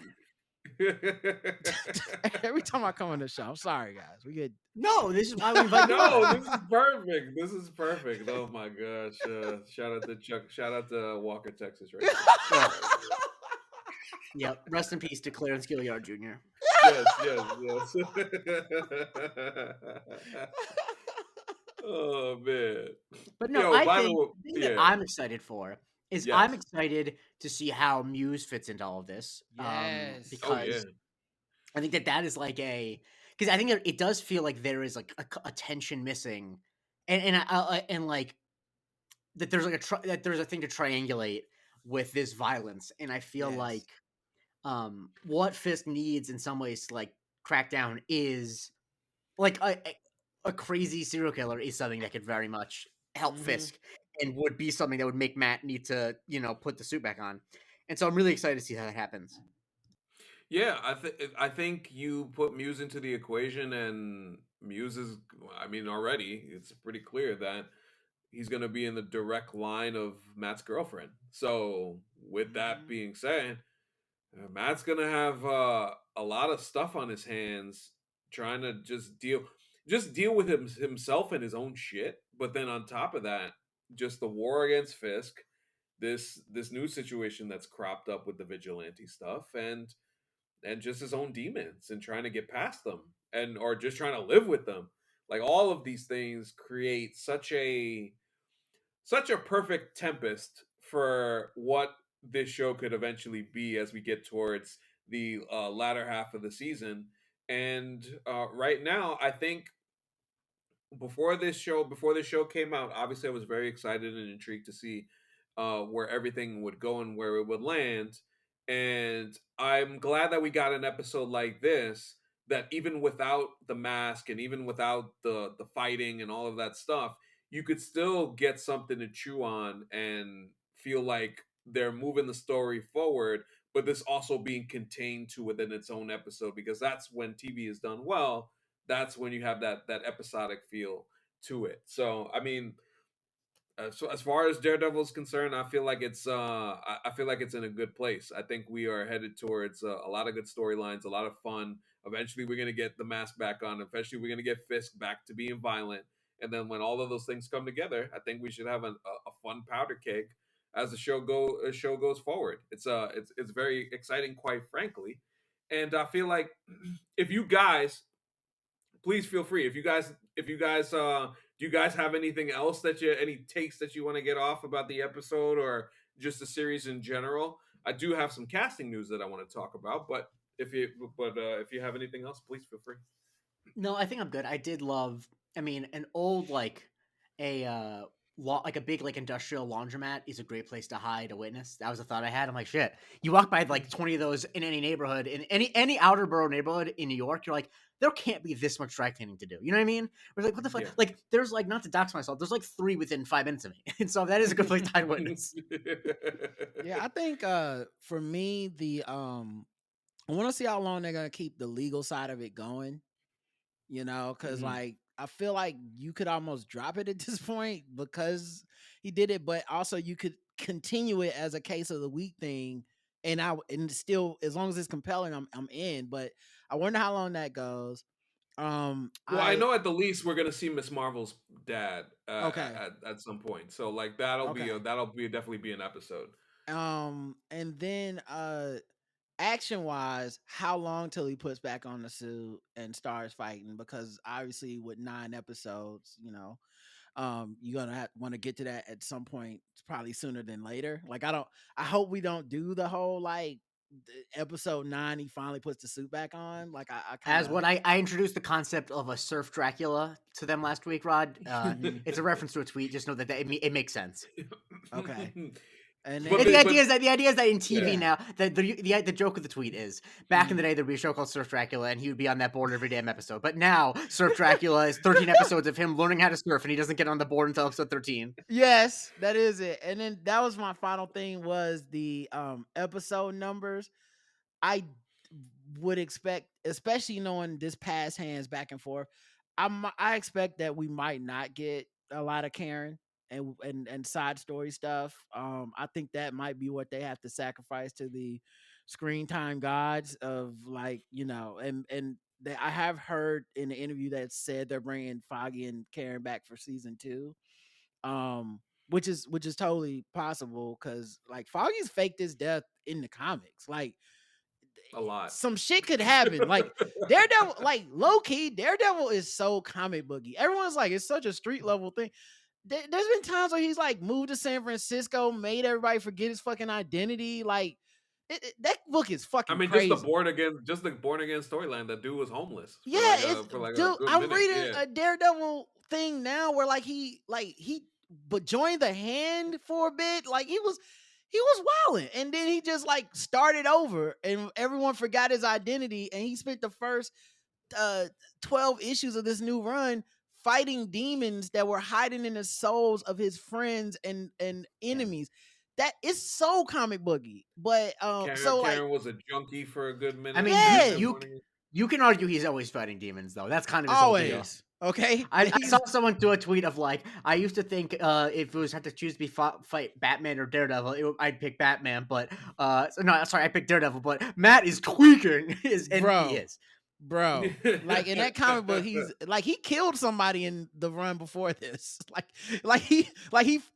Every time I come on the show, I'm sorry, guys. We get No, this is why we invite you No, on. this is perfect. This is perfect. Oh my gosh! Shout out to Chuck. Shout out to Walker, Texas, right? Yep. Rest in peace to Clarence Gilliard Jr. Yes. Oh man. But no, Yo, I by the think way, the thing that yeah. I'm excited for is I'm Yes. excited to see how Muse fits into all of this. Yes. Oh yeah. Because I think that is like because I think it does feel like there is like a tension missing, and like that there's like that there's a thing to triangulate with this violence, and I feel Yes. like what Fisk needs in some ways to like crack down is like a crazy serial killer is something that could very much help Mhm. Fisk and would be something that would make Matt need to, put the suit back on. And so I'm really excited to see how that happens. Yeah, I think you put Muse into the equation, and Muse is. I mean, already it's pretty clear that he's going to be in the direct line of Matt's girlfriend. So, with that Mhm. being said, Matt's going to have a lot of stuff on his hands, trying to just deal with himself and his own shit. But then on top of that, just the war against Fisk, this new situation that's cropped up with the vigilante stuff, and just his own demons and trying to get past them, and or just trying to live with them. Like all of these things create such a perfect tempest for what this show could eventually be as we get towards the latter half of the season. And right now, I think before this show came out, obviously I was very excited and intrigued to see where everything would go and where it would land. And I'm glad that we got an episode like this, that even without the mask and even without the fighting and all of that stuff, you could still get something to chew on and feel like they're moving the story forward, but this also being contained to within its own episode, because that's when TV is done well. That's when you have that episodic feel to it. So I mean, so as far as Daredevil is concerned, I feel like I feel like it's in a good place. I think we are headed towards a lot of good storylines, a lot of fun. Eventually, we're gonna get the mask back on. Eventually, we're gonna get Fisk back to being violent. And then when all of those things come together, I think we should have a fun powder keg as the show goes forward. It's very exciting, quite frankly. And I feel like if you guys, please feel free. If you guys do you guys have anything else any takes that you want to get off about the episode or just the series in general? I do have some casting news that I want to talk about, but if you have anything else, please feel free. No, I think I'm good. I did love, I mean, an old like a like a big like industrial laundromat is a great place to hide a witness. That was a thought I had. I'm like, shit. You walk by like 20 of those in any neighborhood, in any outer borough neighborhood in New York, you're like, there can't be this much dry cleaning to do. You know what I mean? We're like, what the fuck? Yeah. Like, there's like, not to dox myself, there's like 3 within 5 minutes of me, and so that is a good place to hide a witness. Yeah, I think for me I want to see how long they're gonna keep the legal side of it going. Because Mhm. like I feel like you could almost drop it at this point because he did it, but also you could continue it as a case of the week thing, and still as long as it's compelling, I'm in. But I wonder how long that goes. Well, I I know at the least we're gonna see Miss Marvel's dad Okay, at some point. So like okay. definitely be an episode. And then action wise, how long till he puts back on the suit and starts fighting? Because obviously with 9 episodes, you're gonna want to get to that at some point, probably sooner than later. Like I hope we don't do the whole like episode 9 he finally puts the suit back on. Like I kind As of what I introduced the concept of a surf Dracula to them last week, Rod. It's a reference to a tweet. Just know that it makes sense. okay. And But The then idea is that in TV yeah. now, the joke of the tweet is back in the day there'd be a show called Surf Dracula and he would be on that board every damn episode. But now Surf Dracula is 13 episodes of him learning how to surf and he doesn't get on the board until episode 13. yes, that is it. And then that was my final thing was the episode numbers. I would expect, especially knowing this pass hands back and forth, I expect that we might not get a lot of Karen and side story stuff. I think that might be what they have to sacrifice to the screen time gods of like I have heard in the interview that said they're bringing Foggy and Karen back for season 2, which is totally possible because like Foggy's faked his death in the comics. Like A lot. some shit could happen. Like Daredevil, like low key, Daredevil is so comic booky. Everyone's like, it's such a street level thing. There's been times where he's like moved to San Francisco, made everybody forget his fucking identity. Like that book is I fucking mean, crazy. just the born again storyline. That dude was homeless Yeah, it's for like a dude. good I'm minute. reading Yeah. a Daredevil thing now where he but joined the hand for a bit. Like he was wilding, and then he just like started over, and everyone forgot his identity, and he spent the first uh 12 issues of this new run fighting demons that were hiding in the souls of his friends and Yeah. enemies. That is so comic booky, but so like Karen was a junkie for a good I minute. mean, yes, you can argue he's always fighting demons though. That's kind of his whole deal. always okay. I saw someone do a tweet of like, I used to think if it was had to choose to be fight Batman or Daredevil, I'd pick Batman. But no, sorry, I picked Daredevil. But Matt is tweaking, and he Bro, is. bro, like in that comic book he's like he killed somebody in the run before this. Like he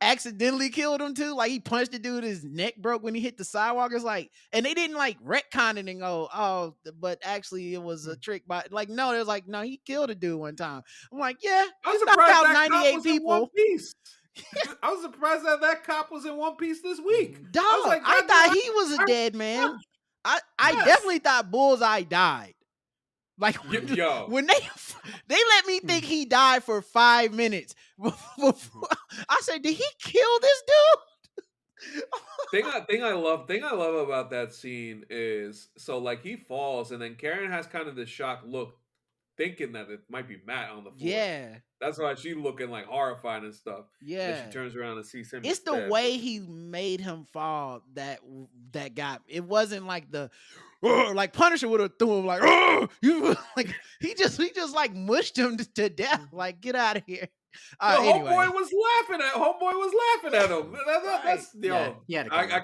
accidentally killed him too. Like he punched the dude, his neck broke when he hit the sidewalk. It's like, and they didn't like retcon it and go, oh, but actually it was a trick. But like no, there's like no, he killed a dude one time. I'm like, yeah, I'm he knocked surprised out that cop 98 was in One people. Piece. I was surprised that cop was in One Piece this week. Dog, I was like, I God thought damn, he was a dead man. I yes. definitely thought Bullseye died. Like Yo. when they let me think he died for 5 minutes before I said, did he kill this dude? Thing I love about that scene is so like he falls and then Karen has kind of this shocked look, thinking that it might be Matt on the floor. Yeah, That's why she's looking like horrified and stuff. yeah. And then she turns around and sees him. It's the instead, way he made him fall that got me. It wasn't like the like Punisher would have threw him like you like he just like mushed him to death. Like get out of here. The Anyway. homeboy was laughing at him. That's yo. He had to I come.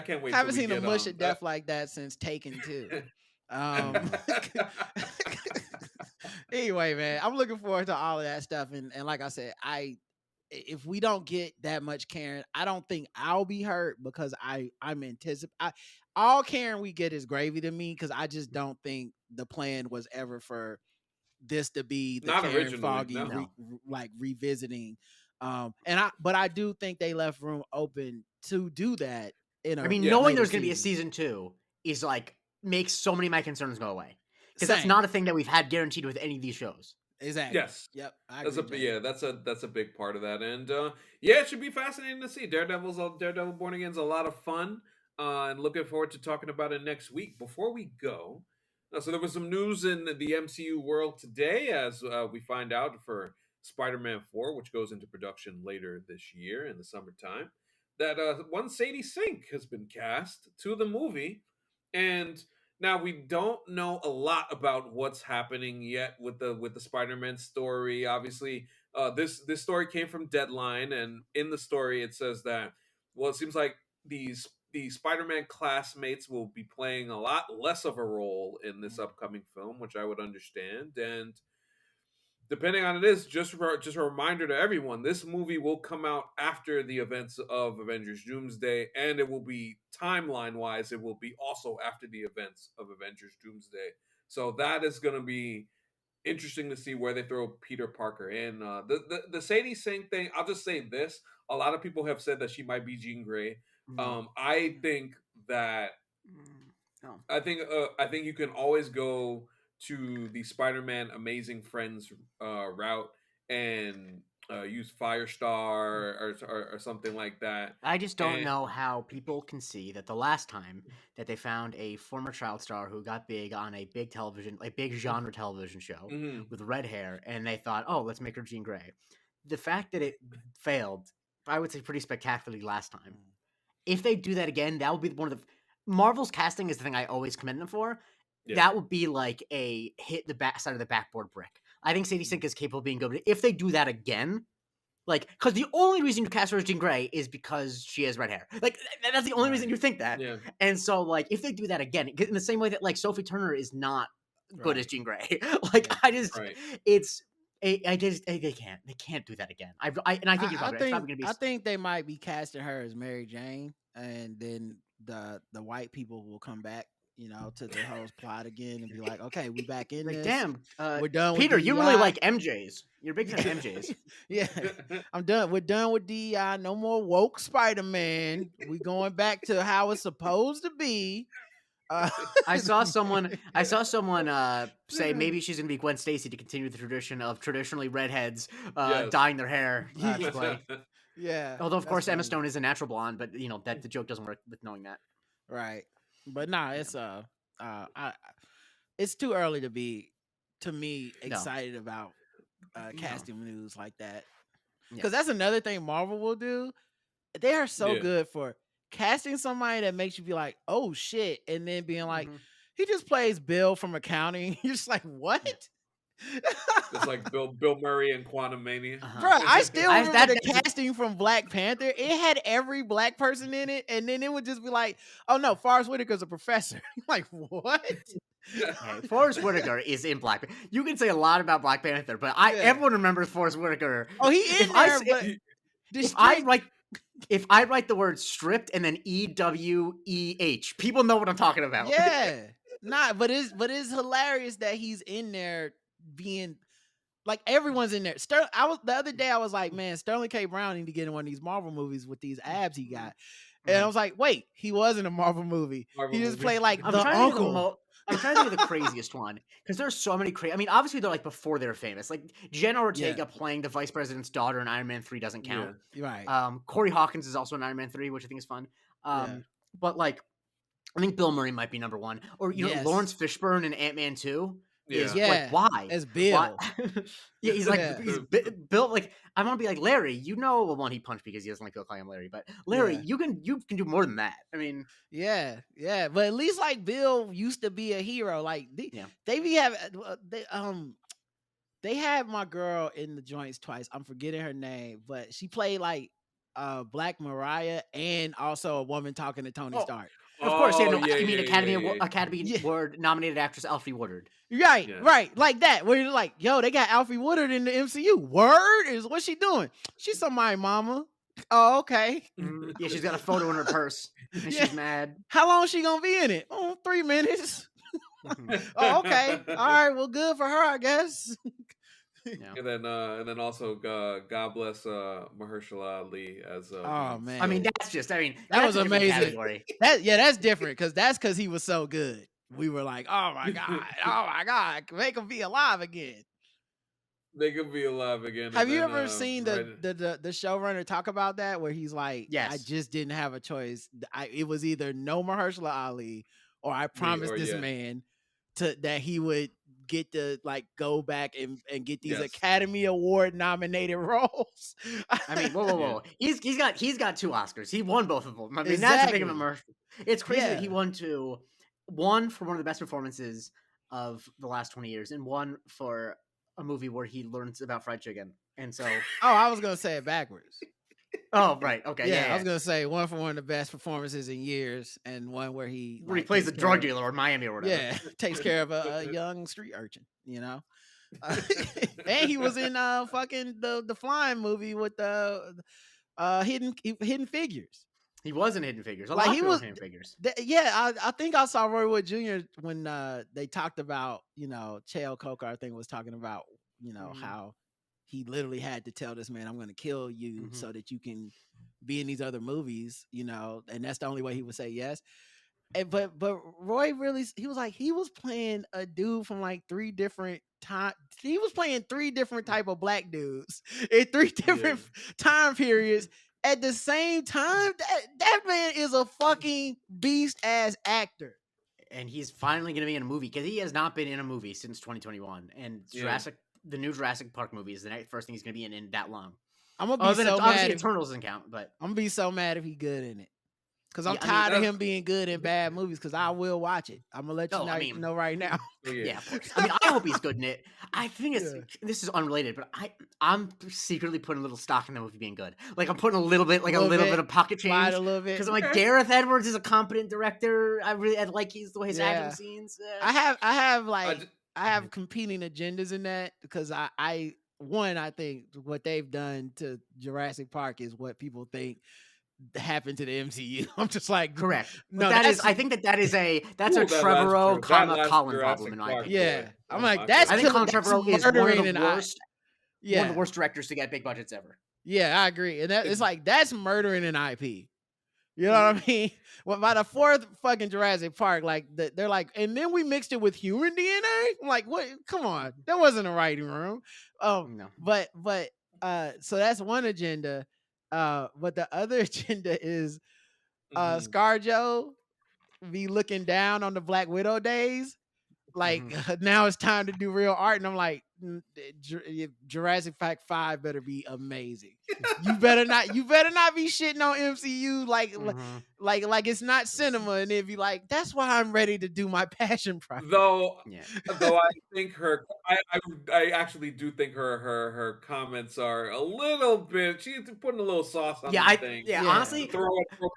can't wait. Haven't till we seen a get, mush at death like that since Taken 2. Anyway, man, I'm looking forward to all of that stuff, and like I said, if we don't get that much Karen, I don't think I'll be hurt because I'm anticipating. All Karen we get is gravy to me because I just don't think the plan was ever for this to be the Not Karen originally, Foggy no. like revisiting. But I do think they left room open to do that. I mean, knowing there's going to be a season 2 is like makes so many of my concerns go away because that's not a thing that we've had guaranteed with any of these shows. Exactly. Yes. Yep. I agree, Jay. Yeah, that's a big part of that, and yeah, it should be fascinating to see. Daredevil Born Again's a lot of fun, and looking forward to talking about it next week. Before we go, so there was some news in the MCU world today, as we find out for Spider-Man 4, which goes into production later this year in the summertime, that one Sadie Sink has been cast to the movie, and now we don't know a lot about what's happening yet with the Spider-Man story. Obviously, this story came from Deadline, and in the story it says that, well, it seems like the Spider-Man classmates will be playing a lot less of a role in this upcoming film, which I would understand. And depending on it is just a reminder to everyone, this movie will come out after the events of Avengers Doomsday, and it will be timeline wise, it will be also after the events of Avengers Doomsday. So that is going to be interesting to see where they throw Peter Parker in. The Sadie Sink thing, I'll just say this: a lot of people have said that she might be Jean Grey. No. I think that No. I think you can always go to the Spider-Man Amazing Friends route and use Firestar or something like that. I just don't And know how people can see that the last time that they found a former child star who got big on a big genre television show mhm, with red hair, and they thought, oh, let's make her Jean Grey. The fact that it failed, I would say pretty spectacularly last time. If they do that again, that would be one of the... Marvel's casting is the thing I always commend them for. yeah, That would be like a hit the back side of the backboard brick. I think Sadie Sink is capable of being good. But if they do that again, like, because the only reason you cast her as Jean Grey is because she has red hair. Like, that's the only reason you think that. yeah, And so, like, if they do that again, in the same way that, like, Sophie Turner is not good as Right. Jean Grey. Like, Yeah. right. they can't do that again. And I think you're I probably right. It's probably think gonna I be... think they might be casting her as Mary Jane, and then the white people will come back, to the whole plot again and be like, okay, we back in like, this. damn, We're done with Peter, you really DEI. like MJs. You're a big fan of MJs. Yeah, I'm done. We're done with DEI. No more woke Spider-Man. We going back to how it's supposed to be. I saw someone say maybe she's gonna be Gwen Stacy to continue the tradition of traditionally redheads Yes. dyeing their hair to play. Yeah. Although of that's course Emma funny. Stone is a natural blonde, but that the joke doesn't work with knowing that. Right. But nah, it's it's too early to be, to me, No. excited about casting news like that. Yeah. Because that's another thing Marvel will do. They are so Yeah. good for casting somebody that makes you be like, oh shit, and then being like, Mhm. he just plays Bill from accounting. You're just like, what? It's like Bill Murray and Quantum Mania. Uh-huh. Bro, I still remember the that's- casting from Black Panther. It had every black person in it, and then it would just be like, oh no, Forrest Whitaker's a professor. Like, what? Hey, Forrest Whitaker is in Black Panther. You can say a lot about Black Panther, but Yeah. everyone remembers Forrest Whitaker. Oh, he in there, but if I write the word stripped and then EWEH, people know what I'm talking about. yeah, but it's hilarious that he's in there being like, everyone's in there. The other day I was like, man, Sterling K. Brown need to get in one of these Marvel movies with these abs he got. And I was like, wait, he was in a Marvel movie. He just played like the uncle. I'm trying to think of the craziest one, because there's so many crazy. I mean, obviously they're like before they're famous. Like Jenna Ortega playing the vice president's daughter in Iron Man 3 doesn't count. Right. Corey Hawkins is also in Iron Man 3, which I think is fun. But like, I think Bill Murray might be number one, or Lawrence Fishburne in Ant-Man 2. Like, why? As Bill. Why? Yeah, he's like he's Bill. Like, I want to be like, Larry. One he punched because he doesn't like people calling him Larry. But Larry, you can do more than that. I mean, yeah. But at least like Bill used to be a hero. Like they be having they had my girl in the joints twice. I'm forgetting her name, but she played like Black Mariah and also a woman talking to Tony Stark. Of course, Academy yeah. Award nominated actress Alfre Woodard. Right, like that. Where you're like, yo, they got Alfre Woodard in the MCU. Word is what's she doing? She's somebody, mama. Oh, okay. Yeah, she's got a photo in her purse, and she's mad. How long is she gonna be in it? 3 minutes. Oh, okay. All right. Well, good for her, I guess. And then also God bless Mahershala Ali as oh man. I mean, that was amazing. Category. That's different because he was so good. We were like, oh my god, make him be alive again. They could be alive again. Have and you then, ever seen right, the showrunner talk about that where he's like, I Yes. just didn't have a choice. It was either no Mahershala Ali or I promised this man that he would get to like go back and get these Yes. Academy Award nominated roles. I mean, whoa. Yeah. He's got 2 Oscars. He won both of them. I mean, that's the thing about Exactly. Mahershala. It's crazy that he Yeah. won one for one of the best performances of the last 20 years, and one for a movie where he learns about fried chicken. And so, Oh, I was gonna say it backwards. oh right, okay, Yeah, yeah. I was gonna say one for one of the best performances in years, and one where he plays a takes drug care of- dealer or Miami or whatever. Yeah, takes care of a young street urchin, you know. And he was in fucking the flying movie with the hidden figures. He was in Hidden Figures. A Like lot he of was, Hidden Figures. yeah. I think I saw Roy Wood Jr. when they talked about Chael Coker. I think was talking about how he literally had to tell this man, "I'm going to kill you so that you can be in these other movies," and that's the only way he would say yes. And, but Roy really, he was playing a dude from like 3 different time. He was playing 3 different type of black dudes in 3 different time periods at the same time. That man is a fucking beast ass actor. And he's finally going to be in a movie because he has not been in a movie since 2021. And the new Jurassic Park movie is the first thing he's going to be in that long. I'm gonna be so mad. Obviously, Eternals doesn't count, but I'm gonna be so mad if he good in it. Because I'm tired of him being good in bad movies. Because I will watch it. I'm gonna let you know right now. Yeah, of course. I mean, I hope he's good in it. I think this is unrelated, but I'm secretly putting a little stock in the movie being good. Like I'm putting a little bit of pocket change a little bit because I'm like Gareth Edwards is a competent director. I like the way he's acting scenes. I have competing agendas in that because I think what they've done to Jurassic Park is what people think happened to the MCU. I'm just like, correct. No, I think that's a Trevorrow, Colin problem in my opinion. Yeah, I'm like, I think Colin Trevorrow is one of the worst. Yeah, one of the worst directors to get big budgets ever. Yeah, I agree, and it's like that's murdering an IP. You know what I mean? Well, by the 4th fucking Jurassic Park, like they're like, and then we mixed it with human DNA. I'm like, what? Come on, that wasn't a writing room. No. But so that's one agenda. But the other agenda is ScarJo be looking down on the Black Widow days. Like now it's time to do real art, and I'm like, Jurassic Park 5 better be amazing. You better not be shitting on MCU like it's not cinema, and it'd be like, that's why I'm ready to do my passion project. Though I think I actually do think her comments are a little bit. She's putting a little sauce on things. Honestly,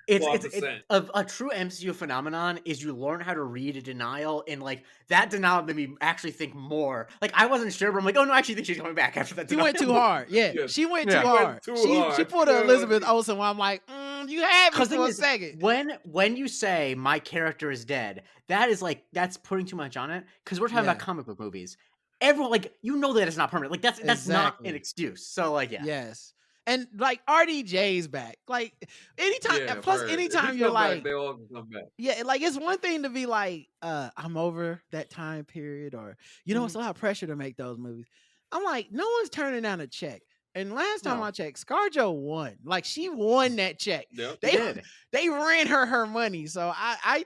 it's a true MCU phenomenon is you learn how to read a denial, and like that denial made me actually think more. Like I wasn't sure, but I'm like, oh no, I actually think she's coming back after that. She went too hard. Yeah, she went too hard. She pulled a Elizabeth Olsen where I'm like, you had me for a second. When you say my character is dead, that's putting too much on it because we're talking about comic book movies. Everyone that it's not permanent. Like that's not an excuse. So like yes. And like RDJ's back. Like anytime anytime you're like, they all come back. Yeah, like it's one thing to be like, I'm over that time period, or it's a lot of pressure to make those movies. I'm like, no one's turning down a check. And last time I checked, ScarJo won. Like she won that check. Yep. They ran her money. So I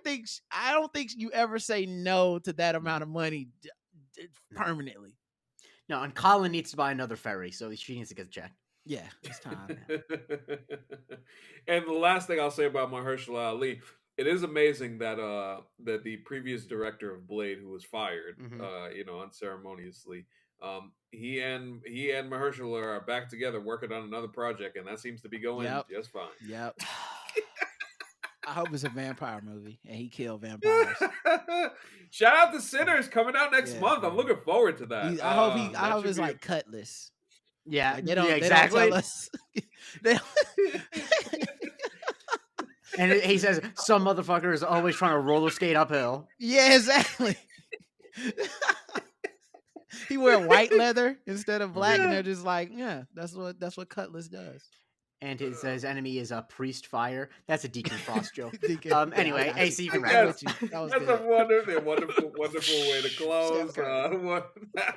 don't think you ever say no to that amount of money permanently. No, and Colin needs to buy another ferry, so she needs to get a check. Yeah, it's time. And the last thing I'll say about Mahershala Ali, it is amazing that that the previous director of Blade, who was fired, unceremoniously, he and Mahershala are back together working on another project, and that seems to be going just fine. Yep. I hope it's a vampire movie and he killed vampires. Shout out to Sinners coming out next month. I'm looking forward to that. I hope it's like Cutlass. Yeah, like they don't exactly. They don't tell us. And he says some motherfucker is always trying to roller skate uphill. Yeah, exactly. He wear white leather instead of black, and they're just like, yeah, that's what Cutlass does. and his enemy is a priest fire. That's a Deacon Frost joke. Deacon, Anyway, I got AC, you you. can I'm wrap with you. That was That's good. a wonderful way to close. Chef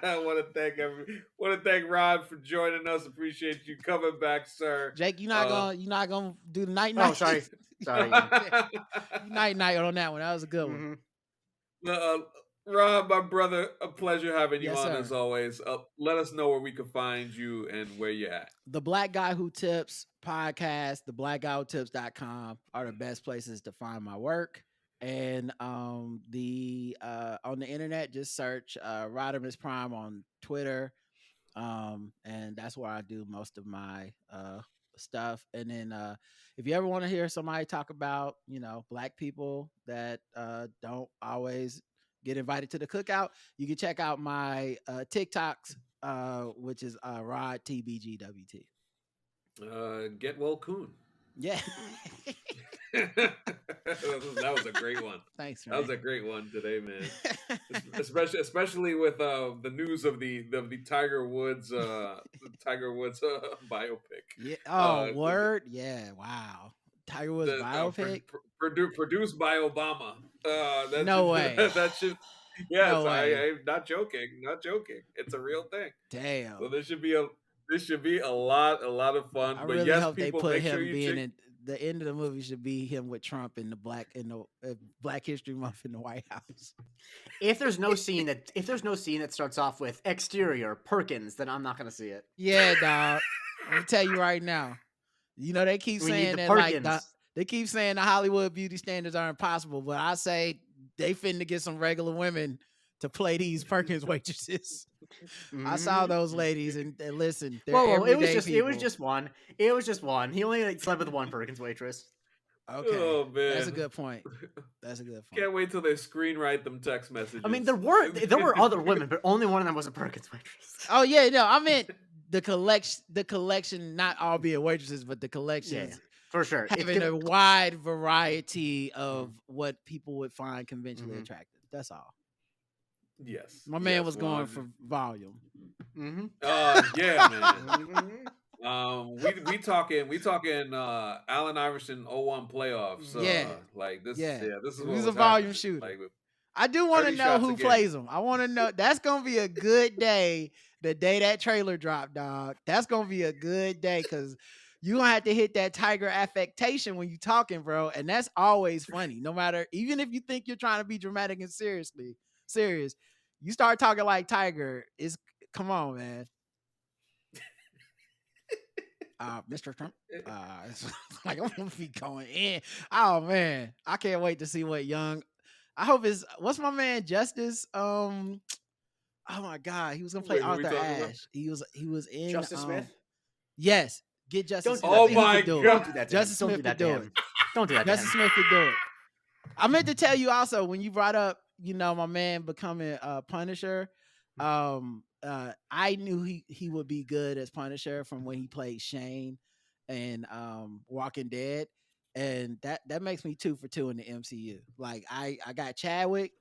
I want to thank Rod for joining us. Appreciate you coming back, sir. Jake, you're not gonna do the night. Oh, sorry. Yeah. night on that one. That was a good one. Rob, my brother, a pleasure having you Yes, on sir. as always. Let us know where we can find you and where you're at. The Black Guy Who Tips podcast, the blackguywhotips.com are the best places to find my work. And on the internet, just search Rodimus Prime on Twitter. And that's where I do most of my stuff. And then if you ever want to hear somebody talk about, black people that don't always get invited to the cookout, you can check out my TikToks, which is Rod TBGWT. Get well, Coon. Yeah. That was a great one. Thanks, man. That was a great one today, man. especially with the news of the Tiger Woods biopic. Yeah. Oh, word. Yeah. Wow. Tiger Woods biopic produced by Obama. No way. That should. Yes, No way. I'm not joking. Not joking. It's a real thing. Damn. So this should be a lot of fun. I but really yes, hope people, they put make him sure you being check. in the end of the movie should be him with Trump in the Black History Month in the White House. If there's no scene that starts off with exterior Perkins, then I'm not gonna see it. Yeah, dog. I'm gonna tell you right now. They keep saying that they keep saying the Hollywood beauty standards are impossible, but I say they finna get some regular women to play these Perkins waitresses. I saw those ladies and listen. Whoa, it was just one. It was just one. He only slept with one Perkins waitress. Okay, oh, man. That's a good point. Can't wait till they screenwrite them text messages. I mean, there were other women, but only one of them was a Perkins waitress. Oh yeah, no, I meant the collection, not all being waitresses, but the collections. Yeah, for sure. Having a wide variety of what people would find conventionally attractive. That's all. Yes. My man was going for volume. Yeah, man. We talking Allen Iverson 01 playoffs. So, like this. Yeah, this is what he's a volume shooter. Like, I do want to know who plays him. I want to know. That's gonna be a good day. The day that trailer dropped, dog. That's gonna be a good day because you gonna have to hit that Tiger affectation when you talking, bro. And that's always funny. No matter, even if you think you're trying to be dramatic and serious, you start talking like Tiger. Come on, man. Mr. Trump. Like I'm gonna be going in. Oh man, I can't wait to see what young. I hope what's my man Justice? Oh my God, he was gonna play Arthur Ashe. He was in Justice Smith. Yes, get Justice Smith. Oh my God, don't do that. Justice Smith could do it. Don't do that. Justice Smith could do it. I meant to tell you also when you brought up, my man becoming Punisher. I knew he would be good as Punisher from when he played Shane in Walking Dead, and that makes me 2 for 2 in the MCU. Like I got Chadwick,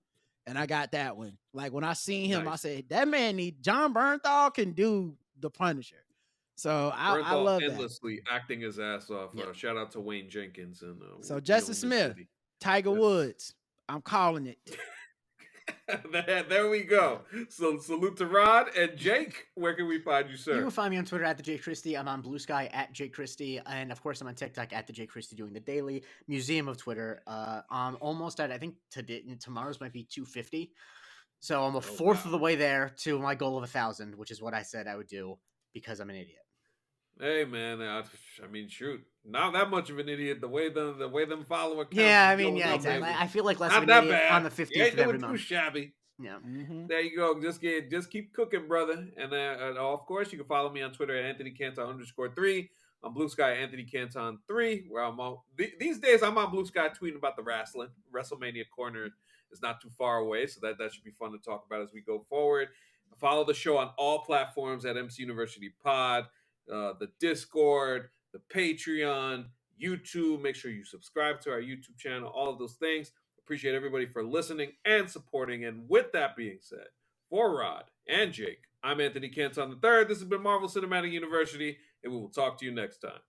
and I got that one. Like when I seen him, I said that man John Bernthal can do the Punisher. So I love endlessly acting his ass off. Yep. Shout out to Wayne Jenkins and so Justice Smith, Tiger Woods. I'm calling it. There we go. So salute to Rod and Jake. Where can we find you, sir? You can find me on Twitter at the Jake Christie. I'm on Blue Sky at Jake Christie, and of course I'm on TikTok at the Jake Christie doing the daily museum of Twitter. I'm almost at, I think tomorrow's might be 250. So I'm a fourth of the way there to my goal of 1,000, which is what I said I would do because I'm an idiot. Hey man, I mean, shoot, not that much of an idiot. The way them follower counts. Yeah, I mean, yeah, exactly. I feel like less of an idiot on the 15th of every month. Too shabby. Yeah. Mm-hmm. There you go. Just keep cooking, brother. And of course, you can follow me on Twitter at AnthonyCanton_3. On Blue Sky, Anthony Canton 3. Where I'm on these days. I'm on Blue Sky tweeting about the wrestling. WrestleMania Corner is not too far away, so that should be fun to talk about as we go forward. Follow the show on all platforms at MC University Pod. The Discord, the Patreon, YouTube. Make sure you subscribe to our YouTube channel, all of those things. Appreciate everybody for listening and supporting. And with that being said, for Rod and Jake, I'm Anthony Canton III. This has been Marvel Cinematic University, and we will talk to you next time.